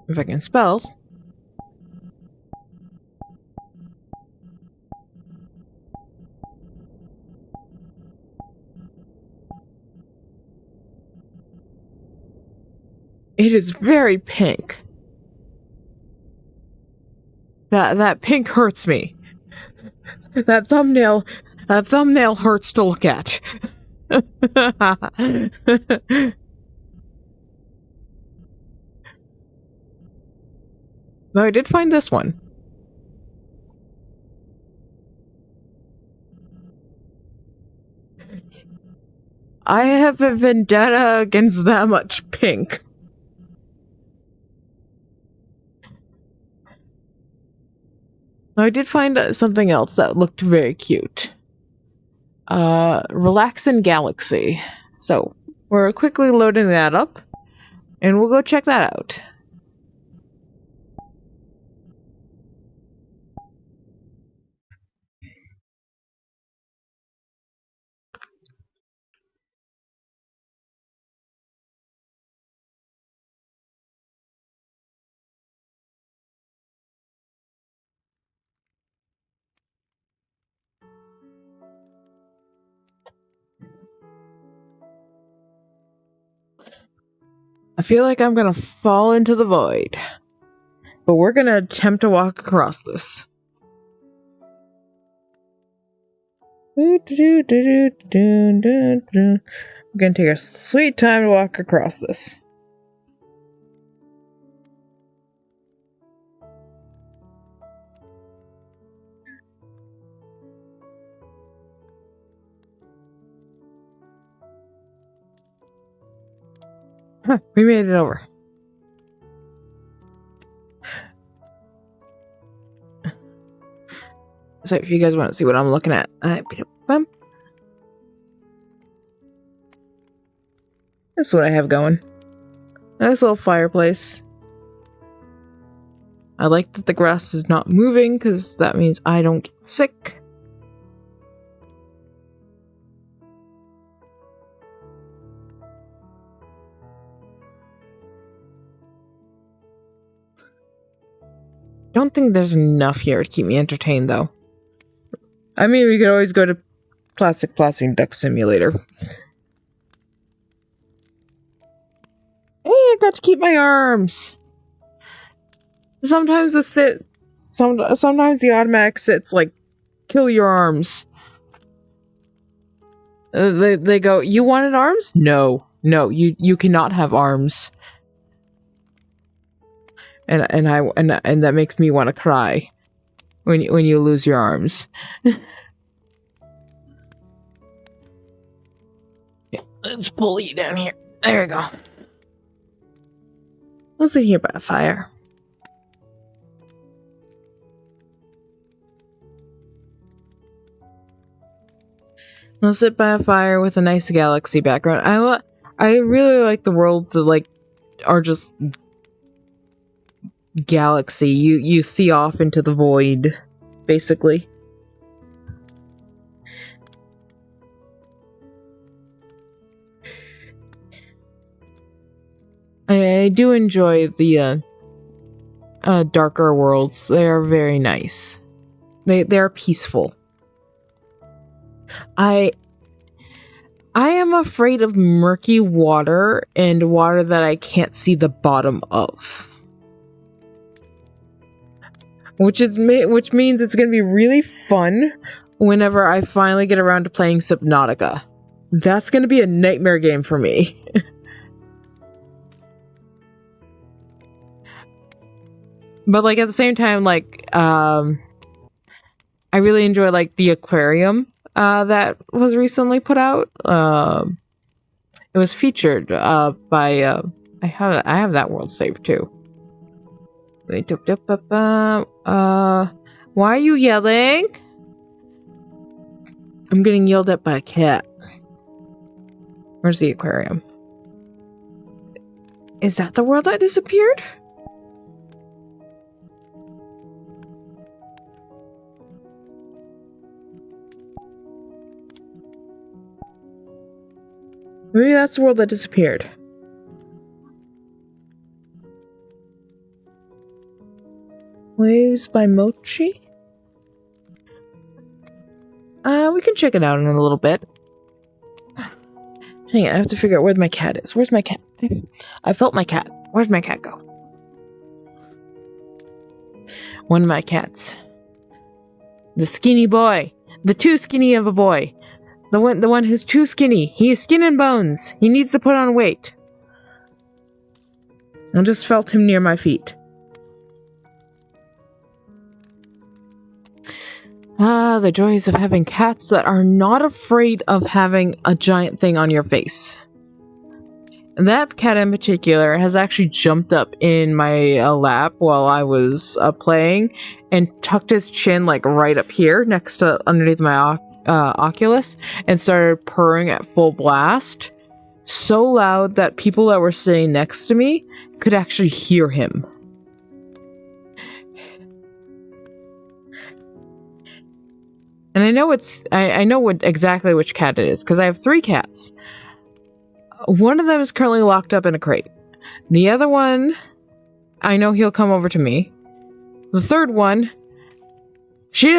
If I can spell. It is very pink. That pink hurts me. That thumbnail hurts to look at. Though I did find this one. I have a vendetta against that much pink. I did find something else that looked very cute. Relaxin' Galaxy. So, we're quickly loading that up, and we'll go check that out. I feel like I'm gonna fall into the void. But we're gonna attempt to walk across this. We're gonna take our sweet time to walk across this. Huh, we made it over. So if you guys want to see what I'm looking at, this is what I have going. Nice little fireplace. I like that the grass is not moving because that means I don't get sick. Don't think there's enough here to keep me entertained though. I mean, we could always go to Plastic Duck Simulator. Hey, I got to keep my arms. Sometimes sometimes the automatic sits like, kill your arms. They go, you wanted arms? No, you cannot have arms. And that makes me want to cry when you lose your arms. Yeah, let's pull you down here. There we go. Let's sit here by the fire. I'll sit by a fire with a nice galaxy background. I really like the worlds that like are just galaxy. You see off into the void, basically. I do enjoy the darker worlds. They are very nice. They are peaceful. I am afraid of murky water and water that I can't see the bottom of. Which means it's going to be really fun whenever I finally get around to playing Subnautica. That's going to be a nightmare game for me. But like at the same time, like I really enjoy like the aquarium that was recently put out. It was featured by I have that world saved too. Wait, why are you yelling? I'm getting yelled at by a cat. Where's the aquarium? Is that the world that disappeared? Maybe that's the world that disappeared. Waves by Mochi? We can check it out in a little bit. Hang on, I have to figure out where my cat is. Where's my cat? I felt my cat. Where's my cat go? One of my cats. The skinny boy. The too skinny of a boy. The one who's too skinny. He is skin and bones. He needs to put on weight. I just felt him near my feet. Ah, the joys of having cats that are not afraid of having a giant thing on your face. That cat in particular has actually jumped up in my lap while I was playing and tucked his chin like right up here next to underneath my Oculus and started purring at full blast, so loud that people that were sitting next to me could actually hear him. And I know exactly which cat it is because I have 3 cats. One of them is currently locked up in a crate. The other one, I know he'll come over to me. The third one, she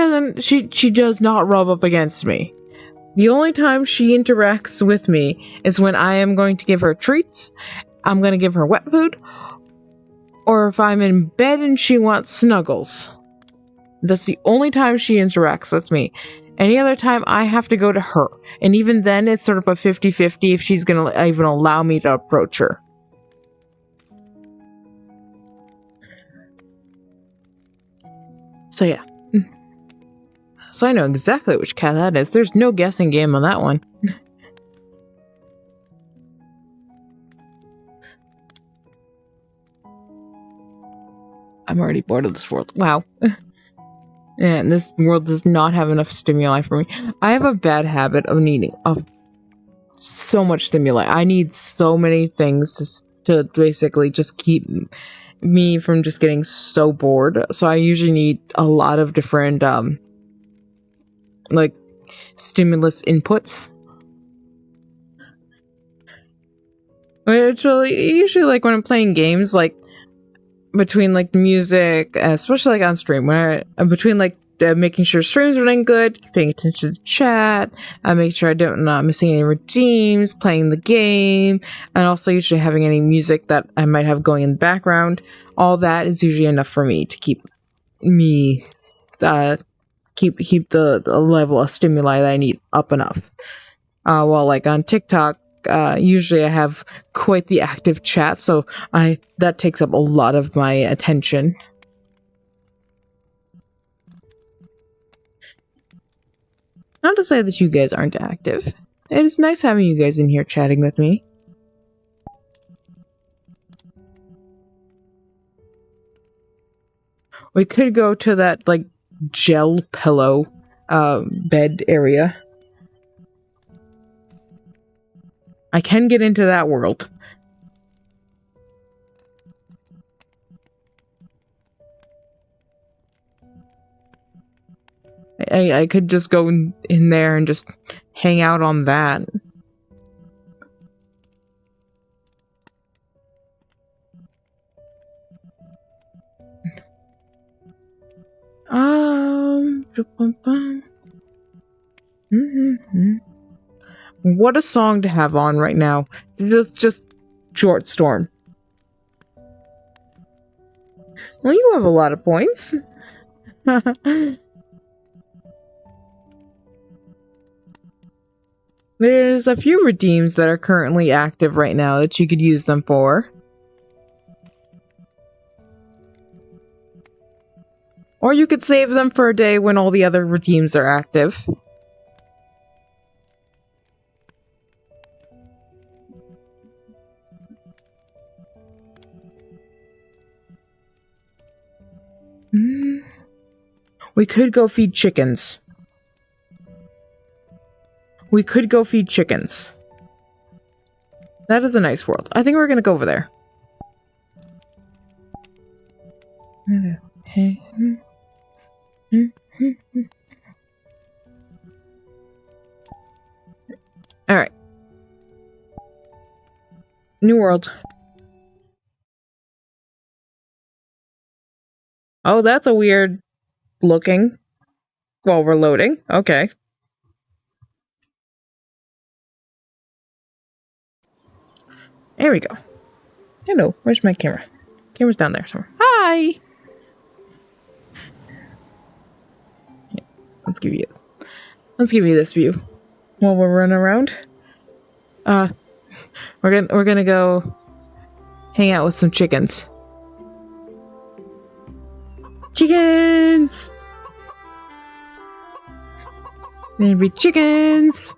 does not rub up against me. The only time she interacts with me is when I am going to give her treats, I'm going to give her wet food, or if I'm in bed and she wants snuggles. That's the only time she interacts with me. Any other time, I have to go to her. And even then, it's sort of a 50-50 if she's going to even allow me to approach her. So yeah. So I know exactly which cat that is. There's no guessing game on that one. I'm already bored of this world. Wow. And this world does not have enough stimuli for me. I have a bad habit of needing so much stimuli. I need so many things to basically just keep me from just getting so bored. So I usually need a lot of different like stimulus inputs. It's really usually like when I'm playing games, like between like music, especially like on stream, where between like making sure streams are running good, paying attention to chat, making sure I don't not missing any redeems, playing the game, and also usually having any music that I might have going in the background. All that is usually enough for me to keep me keep the level of stimuli that I need up enough. Well, like on TikTok, usually I have quite the active chat, so that takes up a lot of my attention. Not to say that you guys aren't active. It is nice having you guys in here chatting with me. We could go to that, like, gel pillow bed area. I can get into that world. I could just go in there and just hang out on that. What a song to have on right now. Just Short Storm. Well, you have a lot of points. There's a few redeems that are currently active right now that you could use them for. Or you could save them for a day when all the other redeems are active. We could go feed chickens. We could go feed chickens. That is a nice world. I think we're gonna go over there. Alright. New world. Oh, that's a weird looking. While we're loading. Okay. There we go. Hello, where's my camera? Camera's down there somewhere. Hi! Yeah, let's give you this view while we're running around. We're gonna go hang out with some chickens. Chickens! There'll be chickens!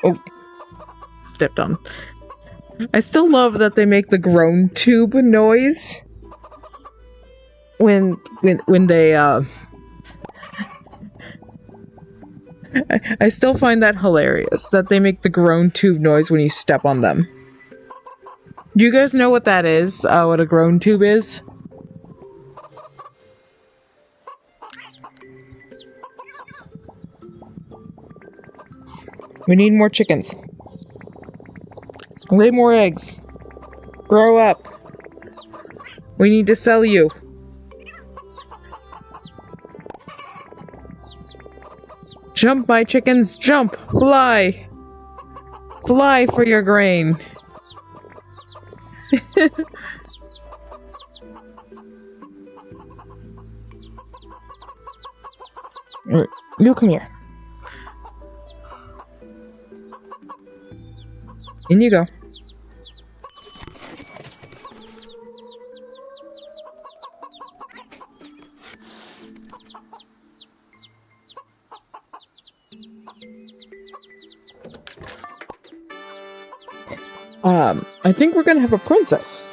Oh, stepped on. I still love that they make the groan tube noise when they I still find that hilarious that they make the groan tube noise when you step on them. Do you guys know what that is? What a groan tube is? We need more chickens. Lay more eggs. Grow up. We need to sell you. Jump, my chickens, jump! Fly! Fly for your grain. You come here. In you go. I think we're gonna have a princess.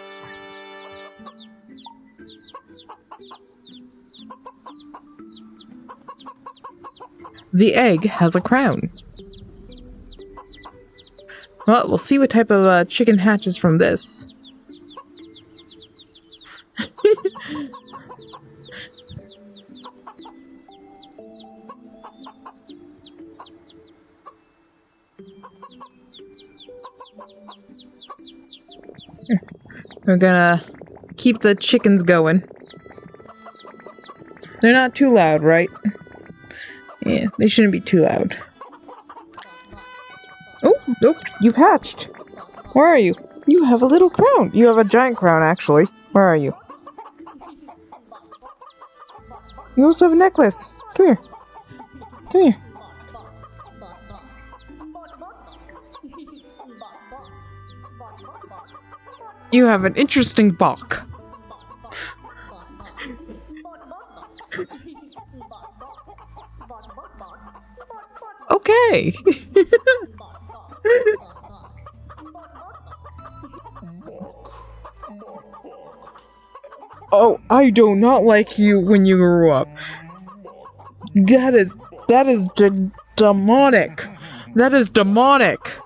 The egg has a crown. Well, we'll see what type of chicken hatches from this. We're gonna keep the chickens going. They're not too loud, right? Yeah, they shouldn't be too loud. Oh, nope, you've hatched. Where are you? You have a little crown. You have a giant crown, actually. Where are you? You also have a necklace. Come here. Come here. You have an interesting balk. Okay. Oh, I do not like you when you grew up. That is demonic. That is demonic.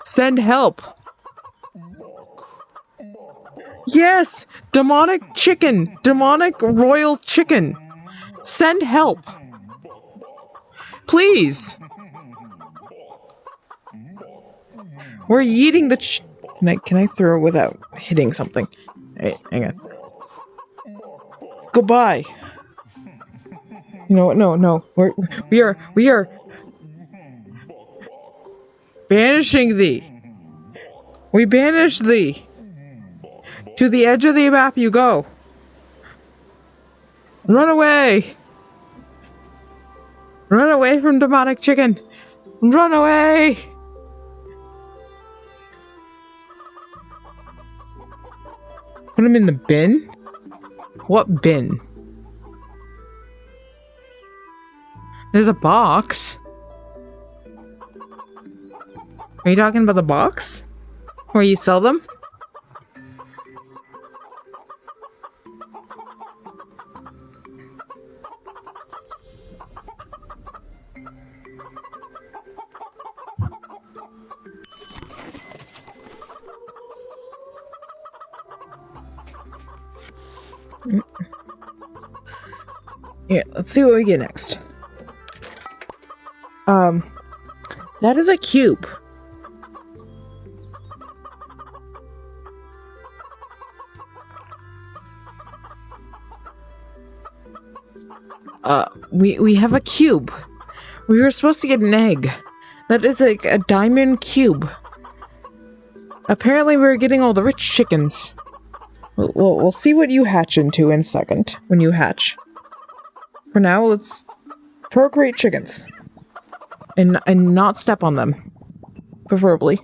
Send help. Yes, demonic chicken. Demonic royal chicken. Send help. Please. We're eating the Can I throw it without hitting something? Hey, hang on. Goodbye. No. We are banishing thee. We banish thee. To the edge of the map you go. Run away. Run away from demonic chicken. Run away. Put him in the bin? What bin? There's a box. Are you talking about the box? Where you sell them? Yeah, let's see what we get next. That is a cube. We have a cube. We were supposed to get an egg. That is like a diamond cube. Apparently we're getting all the rich chickens. We'll see what you hatch into in a second, when you hatch. For now, let's procreate chickens. And not step on them. Preferably.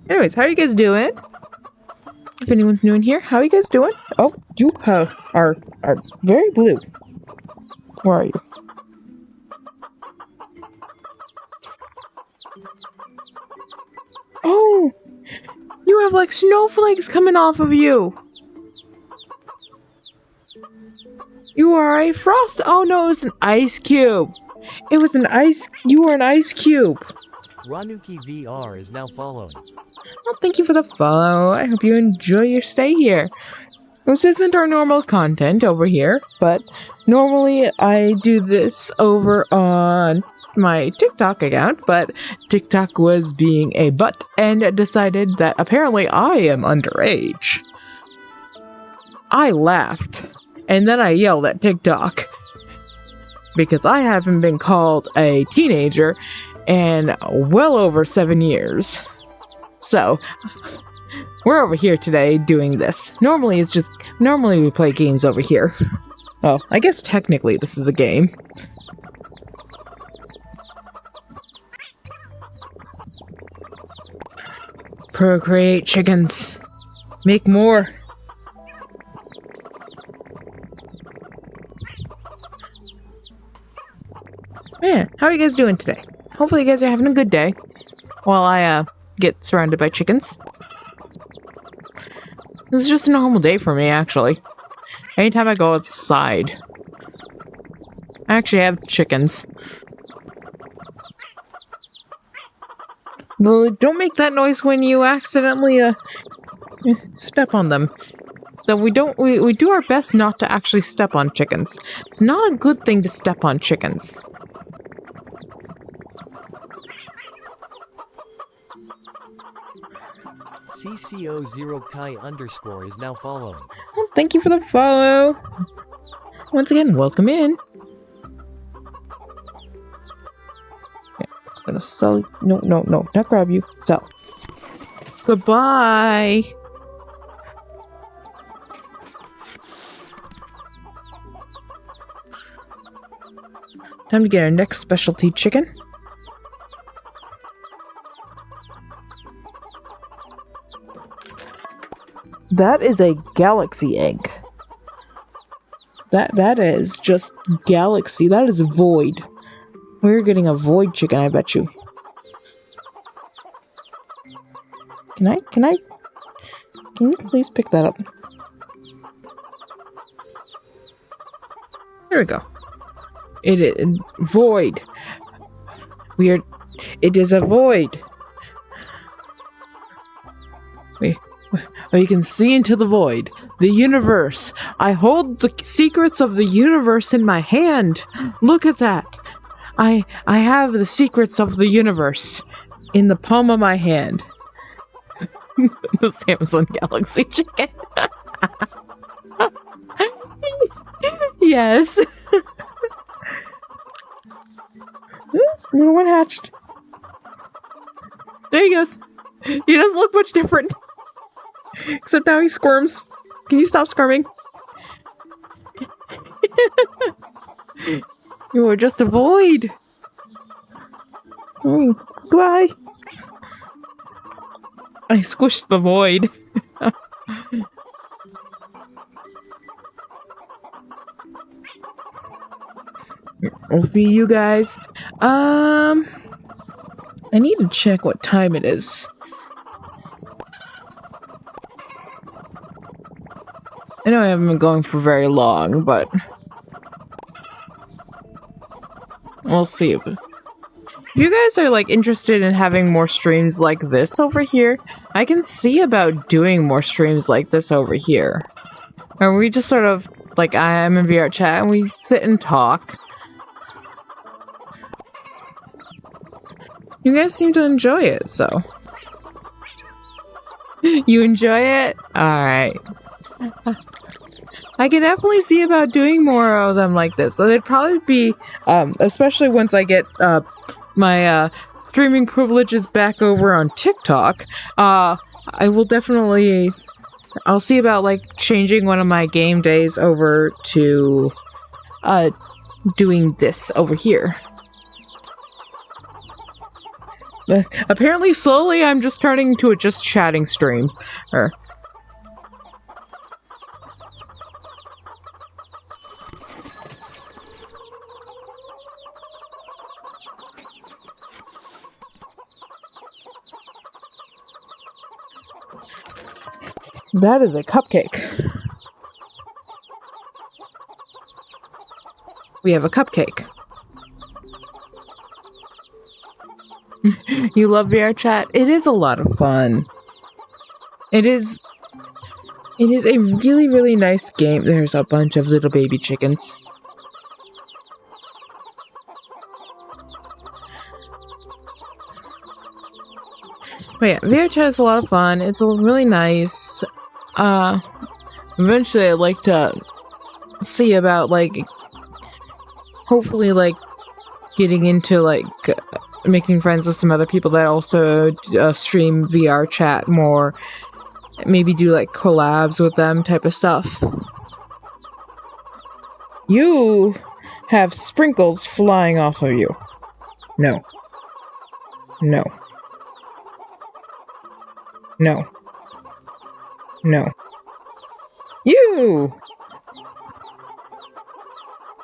Anyways, how are you guys doing? If anyone's new in here, how are you guys doing? Oh, you are very blue. Where are you? Oh! You have like snowflakes coming off of you! You are a frost. Oh no, it was an ice cube. It was an ice. You were an ice cube. Ranuki VR is now following. Well, thank you for the follow. I hope you enjoy your stay here. This isn't our normal content over here, but normally I do this over on my TikTok account, but TikTok was being a butt and decided that apparently I am underage. I laughed, and then I yelled at TikTok because I haven't been called a teenager in well over 7 years. So, we're over here today doing this. Normally we play games over here. Well, I guess technically this is a game. Procreate chickens. Make more. Man, how are you guys doing today? Hopefully you guys are having a good day. While I, get surrounded by chickens. This is just a normal day for me, actually. Anytime I go outside. I actually have chickens. Don't make that noise when you accidentally, step on them. So we do our best not to actually step on chickens. It's not a good thing to step on chickens. CCO0Kai_ is now following. Well, thank you for the follow. Once again, welcome in. Okay, I'm gonna sell. No, not grab you. Sell. Goodbye. Time to get our next specialty chicken. That is a galaxy egg. That is just galaxy. That is void. We're getting a void chicken, I bet you. Can you please pick that up? There we go. It is void. It is a void. You can see into the void. The universe. I hold the secrets of the universe in my hand. Look at that. I have the secrets of the universe in the palm of my hand. The Samsung Galaxy chicken. Yes. Little one hatched. There he goes. He doesn't look much different. Except now he squirms. Can you stop squirming? You are just a void. Goodbye. I squished the void. It'll be you guys. I need to check what time it is. I know I haven't been going for very long, but we'll see. If you guys are like interested in having more streams like this over here, I can see about doing more streams like this over here. And we just sort of like I'm in VRChat and we sit and talk. You guys seem to enjoy it, so. You enjoy it? Alright. I can definitely see about doing more of them like this. So they'd probably be, especially once I get my streaming privileges back over on TikTok, I will definitely, I'll see about like changing one of my game days over to doing this over here. Apparently slowly I'm just turning to a just chatting stream. That is a cupcake. We have a cupcake. You love VRChat? It is a lot of fun. It is a really, really nice game. There's a bunch of little baby chickens. But yeah, VRChat is a lot of fun. It's really nice. Eventually I'd like to see about, like, hopefully, like, getting into, like, making friends with some other people that also stream VRChat more. Maybe do, like, collabs with them type of stuff. You have sprinkles flying off of you. No. No. No. No. You!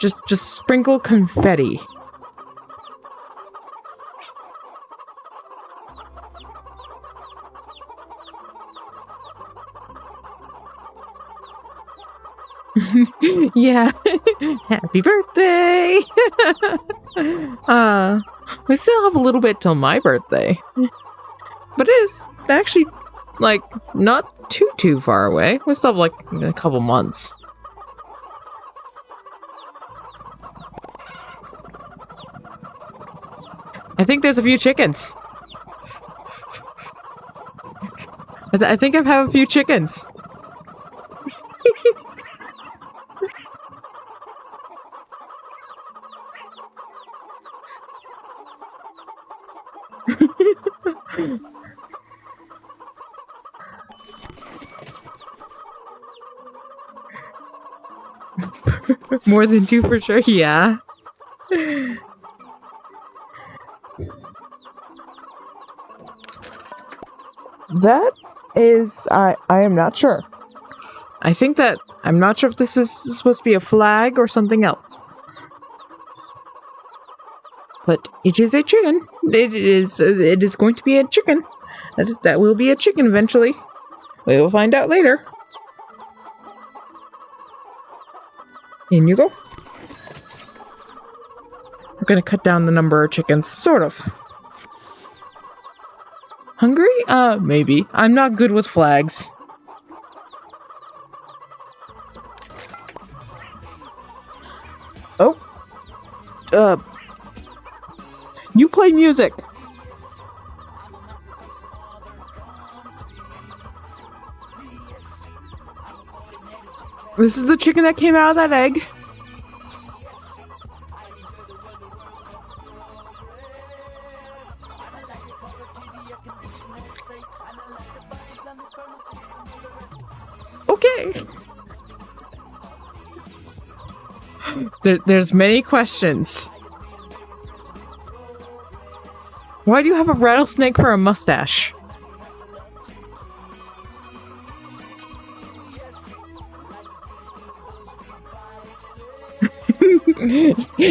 Just sprinkle confetti. Yeah. Happy birthday! We still have a little bit till my birthday. But it's actually, like, not too far away. We still have, like, a couple months. I think there's a few chickens. I think I have a few chickens. More than two for sure, yeah. That is, I am not sure. I'm not sure if this is supposed to be a flag or something else. But it is a chicken. It is going to be a chicken. That will be a chicken eventually. We will find out later. In you go. We're gonna cut down the number of chickens, sort of. Hungry? Maybe. I'm not good with flags. Oh. You play music. This is the chicken that came out of that egg. Okay. There's many questions. Why do you have a rattlesnake for a mustache?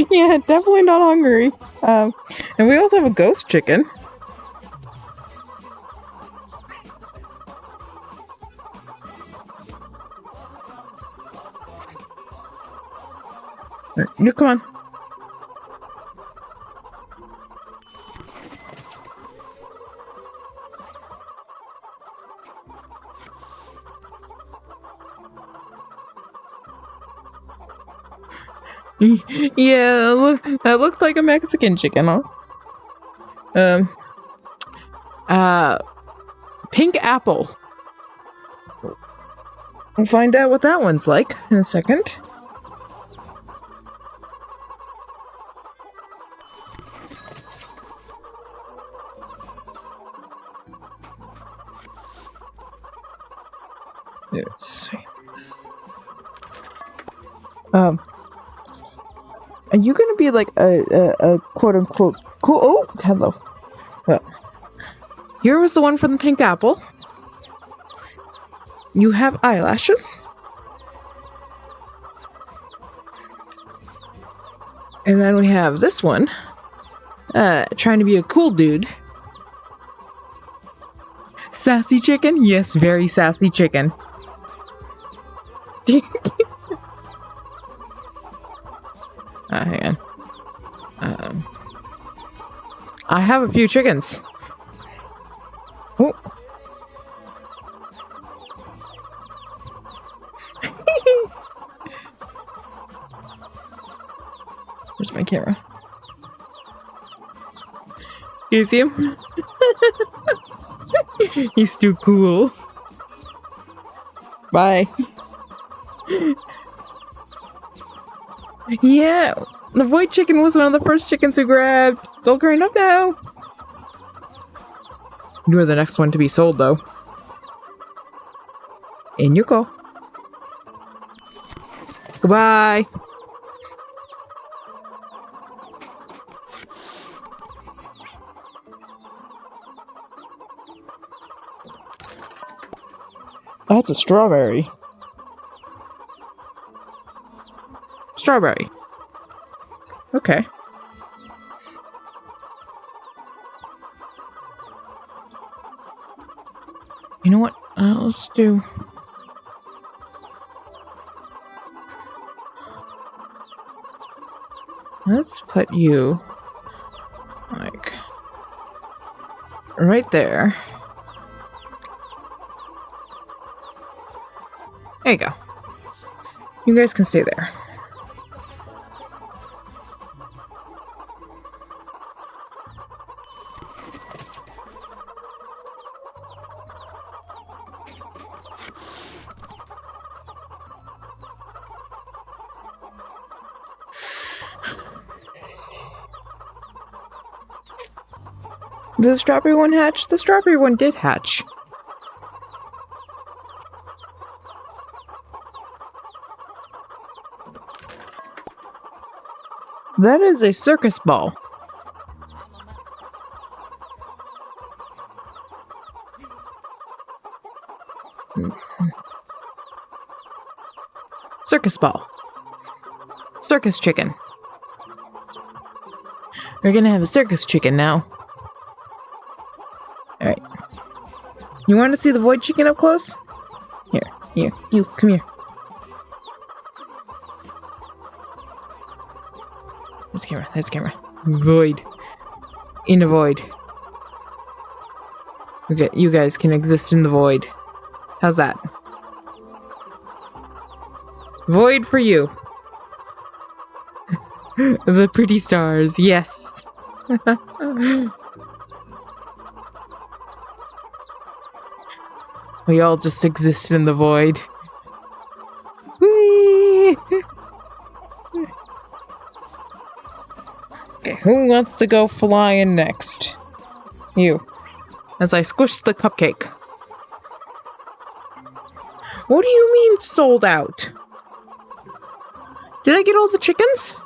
Yeah, definitely not hungry. And we also have a ghost chicken. You come on. Yeah, that looked like a Mexican chicken, huh? Pink apple. We'll find out what that one's like in a second. Let's see. Are you gonna be like a quote unquote cool? Oh, hello. Well, here was the one from the pink apple. You have eyelashes. And then we have this one. Trying to be a cool dude. Sassy chicken? Yes, very sassy chicken. Hang on. I have a few chickens. Oh. Where's my camera? You see him? He's too cool. Bye. Yeah, the white chicken was one of the first chickens we grabbed. It's all grown up now. You are the next one to be sold, though. In you go. Goodbye. That's a strawberry. Strawberry. Okay. You know what? Let's do... Let's put you... like... right there. There you go. You guys can stay there. Did the strawberry one hatch? The strawberry one did hatch. That is a circus ball. Circus ball. Circus chicken. We're gonna have a circus chicken now. Alright. You want to see the void chicken up close? Here, you, come here. There's camera. Void. In the void. Okay, you guys can exist in the void. How's that? Void for you. The pretty stars, yes. We all just exist in the void. Whee! Okay, who wants to go flying next? You. As I squish the cupcake. What do you mean sold out? Did I get all the chickens?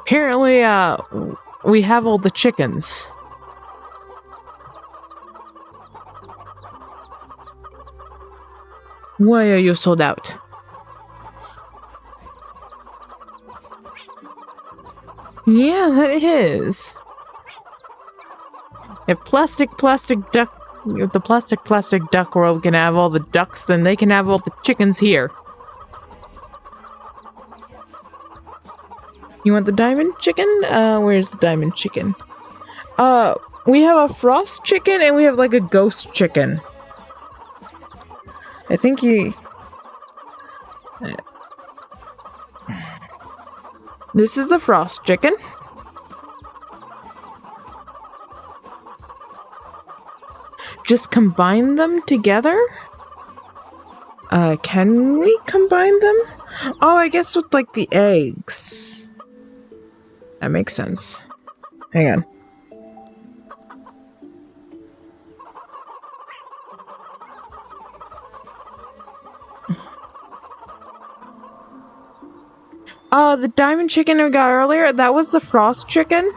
Apparently, we have all the chickens. Why are you sold out? Yeah, that is. If plastic duck, if the plastic duck world can have all the ducks, then they can have all the chickens here. You want the diamond chicken? Where's the diamond chicken? We have a frost chicken and we have like a ghost chicken. I think you... This is the frost chicken. Just combine them together? Can we combine them? Oh, I guess with like the eggs. That makes sense. Hang on. The diamond chicken we got earlier, that was the frost chicken.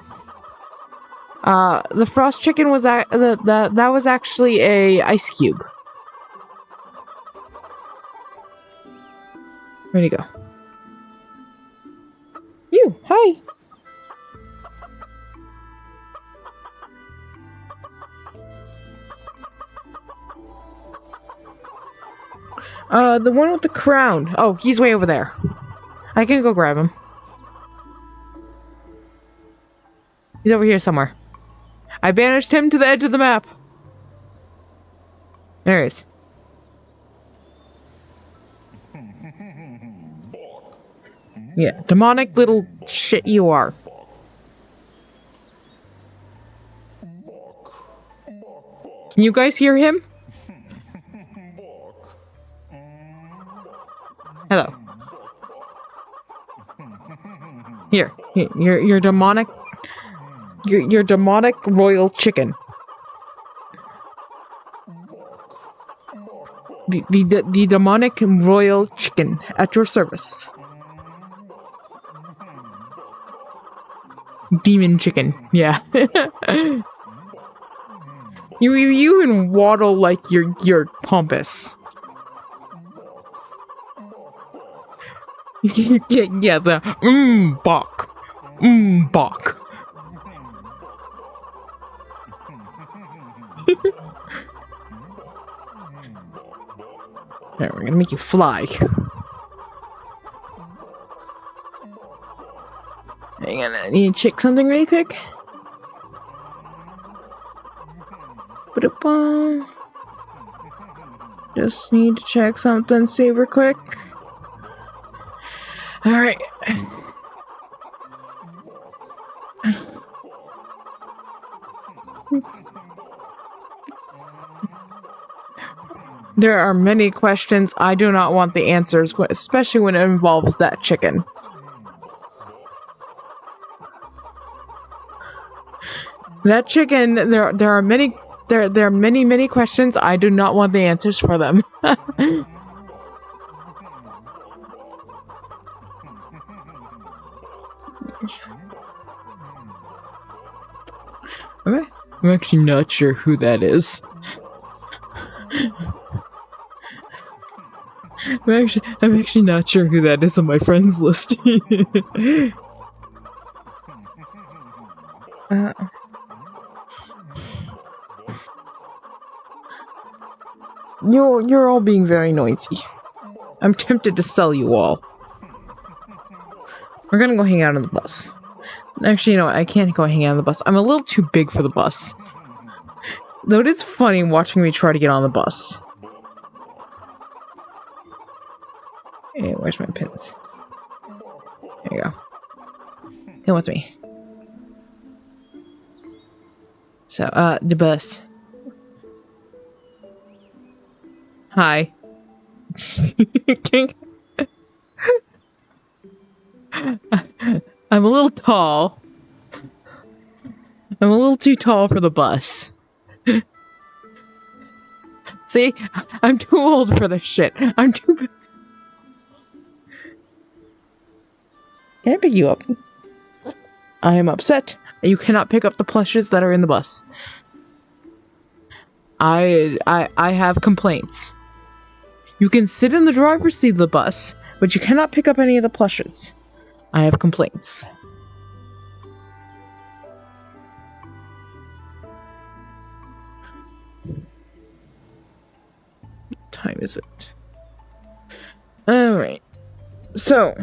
The frost chicken was that was actually a ice cube. Where'd he go? You, hi. The one with the crown. Oh, he's way over there. I can go grab him. He's over here somewhere. I banished him to the edge of the map. There he is. Yeah, demonic little shit you are. Can you guys hear him? Hello. Here, your demonic, your demonic royal chicken. The demonic royal chicken at your service. Demon chicken, yeah. You even waddle like you're pompous. Yeah, the bok. Bok. Alright, we're gonna make you fly. Hang on, I need to check something really quick. Ba-da-bum. Just need to check something super quick. Alright. There are many questions I do not want the answers, especially when it involves that chicken. That chicken, there are many there are many, many questions. I do not want the answers for them. I'm actually not sure who that is. I'm actually not sure who that is on my friends list. You're all being very noisy. I'm tempted to sell you all. We're gonna go hang out on the bus. Actually, you know what? I can't go hang out on the bus. I'm a little too big for the bus. Though it is funny watching me try to get on the bus. Hey, where's my pins? There you go. Come with me. So, the bus. Hi. I'm a little tall. I'm a little too tall for the bus. See? I'm too old for this shit. I'm too... Can I pick you up? I am upset. You cannot pick up the plushes that are in the bus. I have complaints. You can sit in the driver's seat of the bus, but you cannot pick up any of the plushes. I have complaints. What time is it? Alright. So...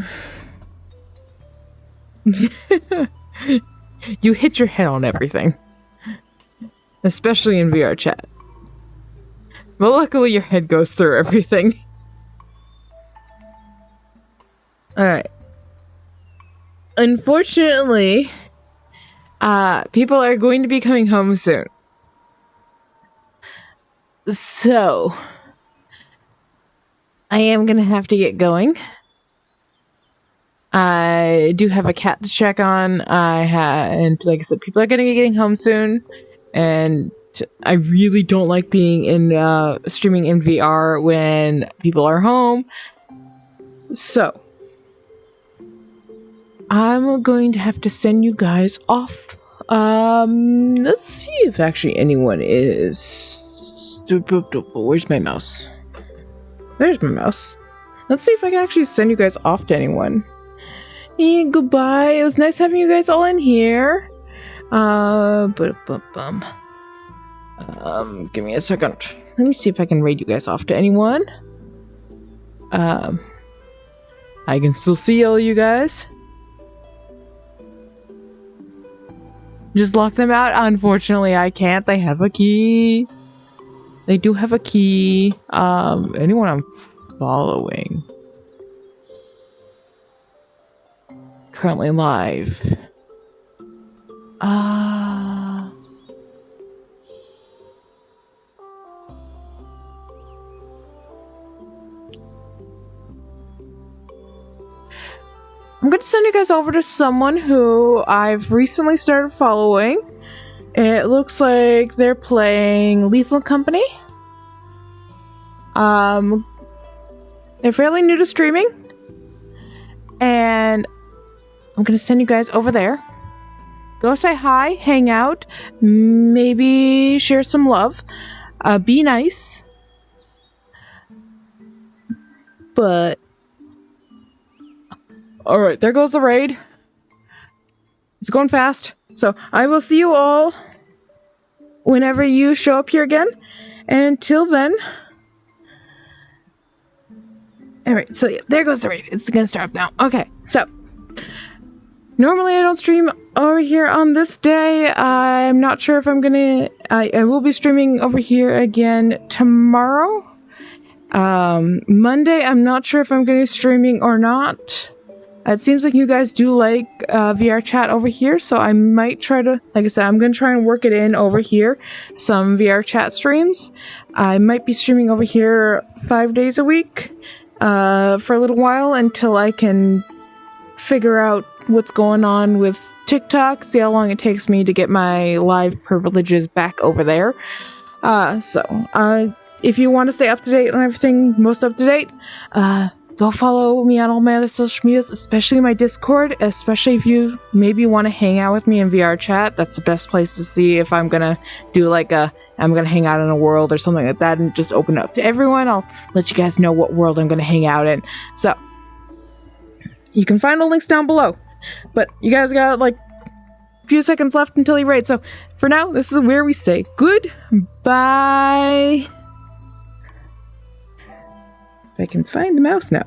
You hit your head on everything. Especially in VRChat. But luckily your head goes through everything. Alright. Unfortunately, people are going to be coming home soon. So, I am gonna have to get going. I do have a cat to check on. And like I said, people are gonna be getting home soon, and I really don't like being in streaming in VR when people are home. So I'm going to have to send you guys off. Let's see if actually anyone is. Where's my mouse? There's my mouse. Let's see if I can actually send you guys off to anyone. Goodbye. It was nice having you guys all in here. Give me a second. Let me see if I can raid you guys off to anyone. I can still see all you guys. Just lock them out? Unfortunately, I can't. They have a key. They do have a key. Anyone I'm following? Currently live. I'm going to send you guys over to someone who I've recently started following. It looks like they're playing Lethal Company. They're fairly new to streaming. And I'm going to send you guys over there. Go say hi, hang out, maybe share some love. Be nice. But... Alright, there goes the raid. It's going fast. So, I will see you all whenever you show up here again. And until then... Alright, so yeah, there goes the raid. It's gonna start up now. Okay, so... Normally I don't stream over here on this day. I'm not sure if I'm gonna... I will be streaming over here again tomorrow. Monday, I'm not sure if I'm gonna be streaming or not. It seems like you guys do like VRChat over here, so I might try to... Like I said, I'm gonna try and work it in over here. Some VRChat streams. I might be streaming over here 5 days a week for a little while until I can figure out what's going on with TikTok, see how long it takes me to get my live privileges back over there. If you want to stay up to date on everything, most up to date, go follow me on all my other social medias, especially my Discord, especially if you maybe want to hang out with me in VRChat. That's the best place to see if I'm gonna do I'm gonna hang out in a world or something like that and just open up to everyone. I'll let you guys know what world I'm gonna hang out in. So, you can find the links down below. But you guys got a few seconds left until you raid. So, for now, this is where we say goodbye. If I can find the mouse now.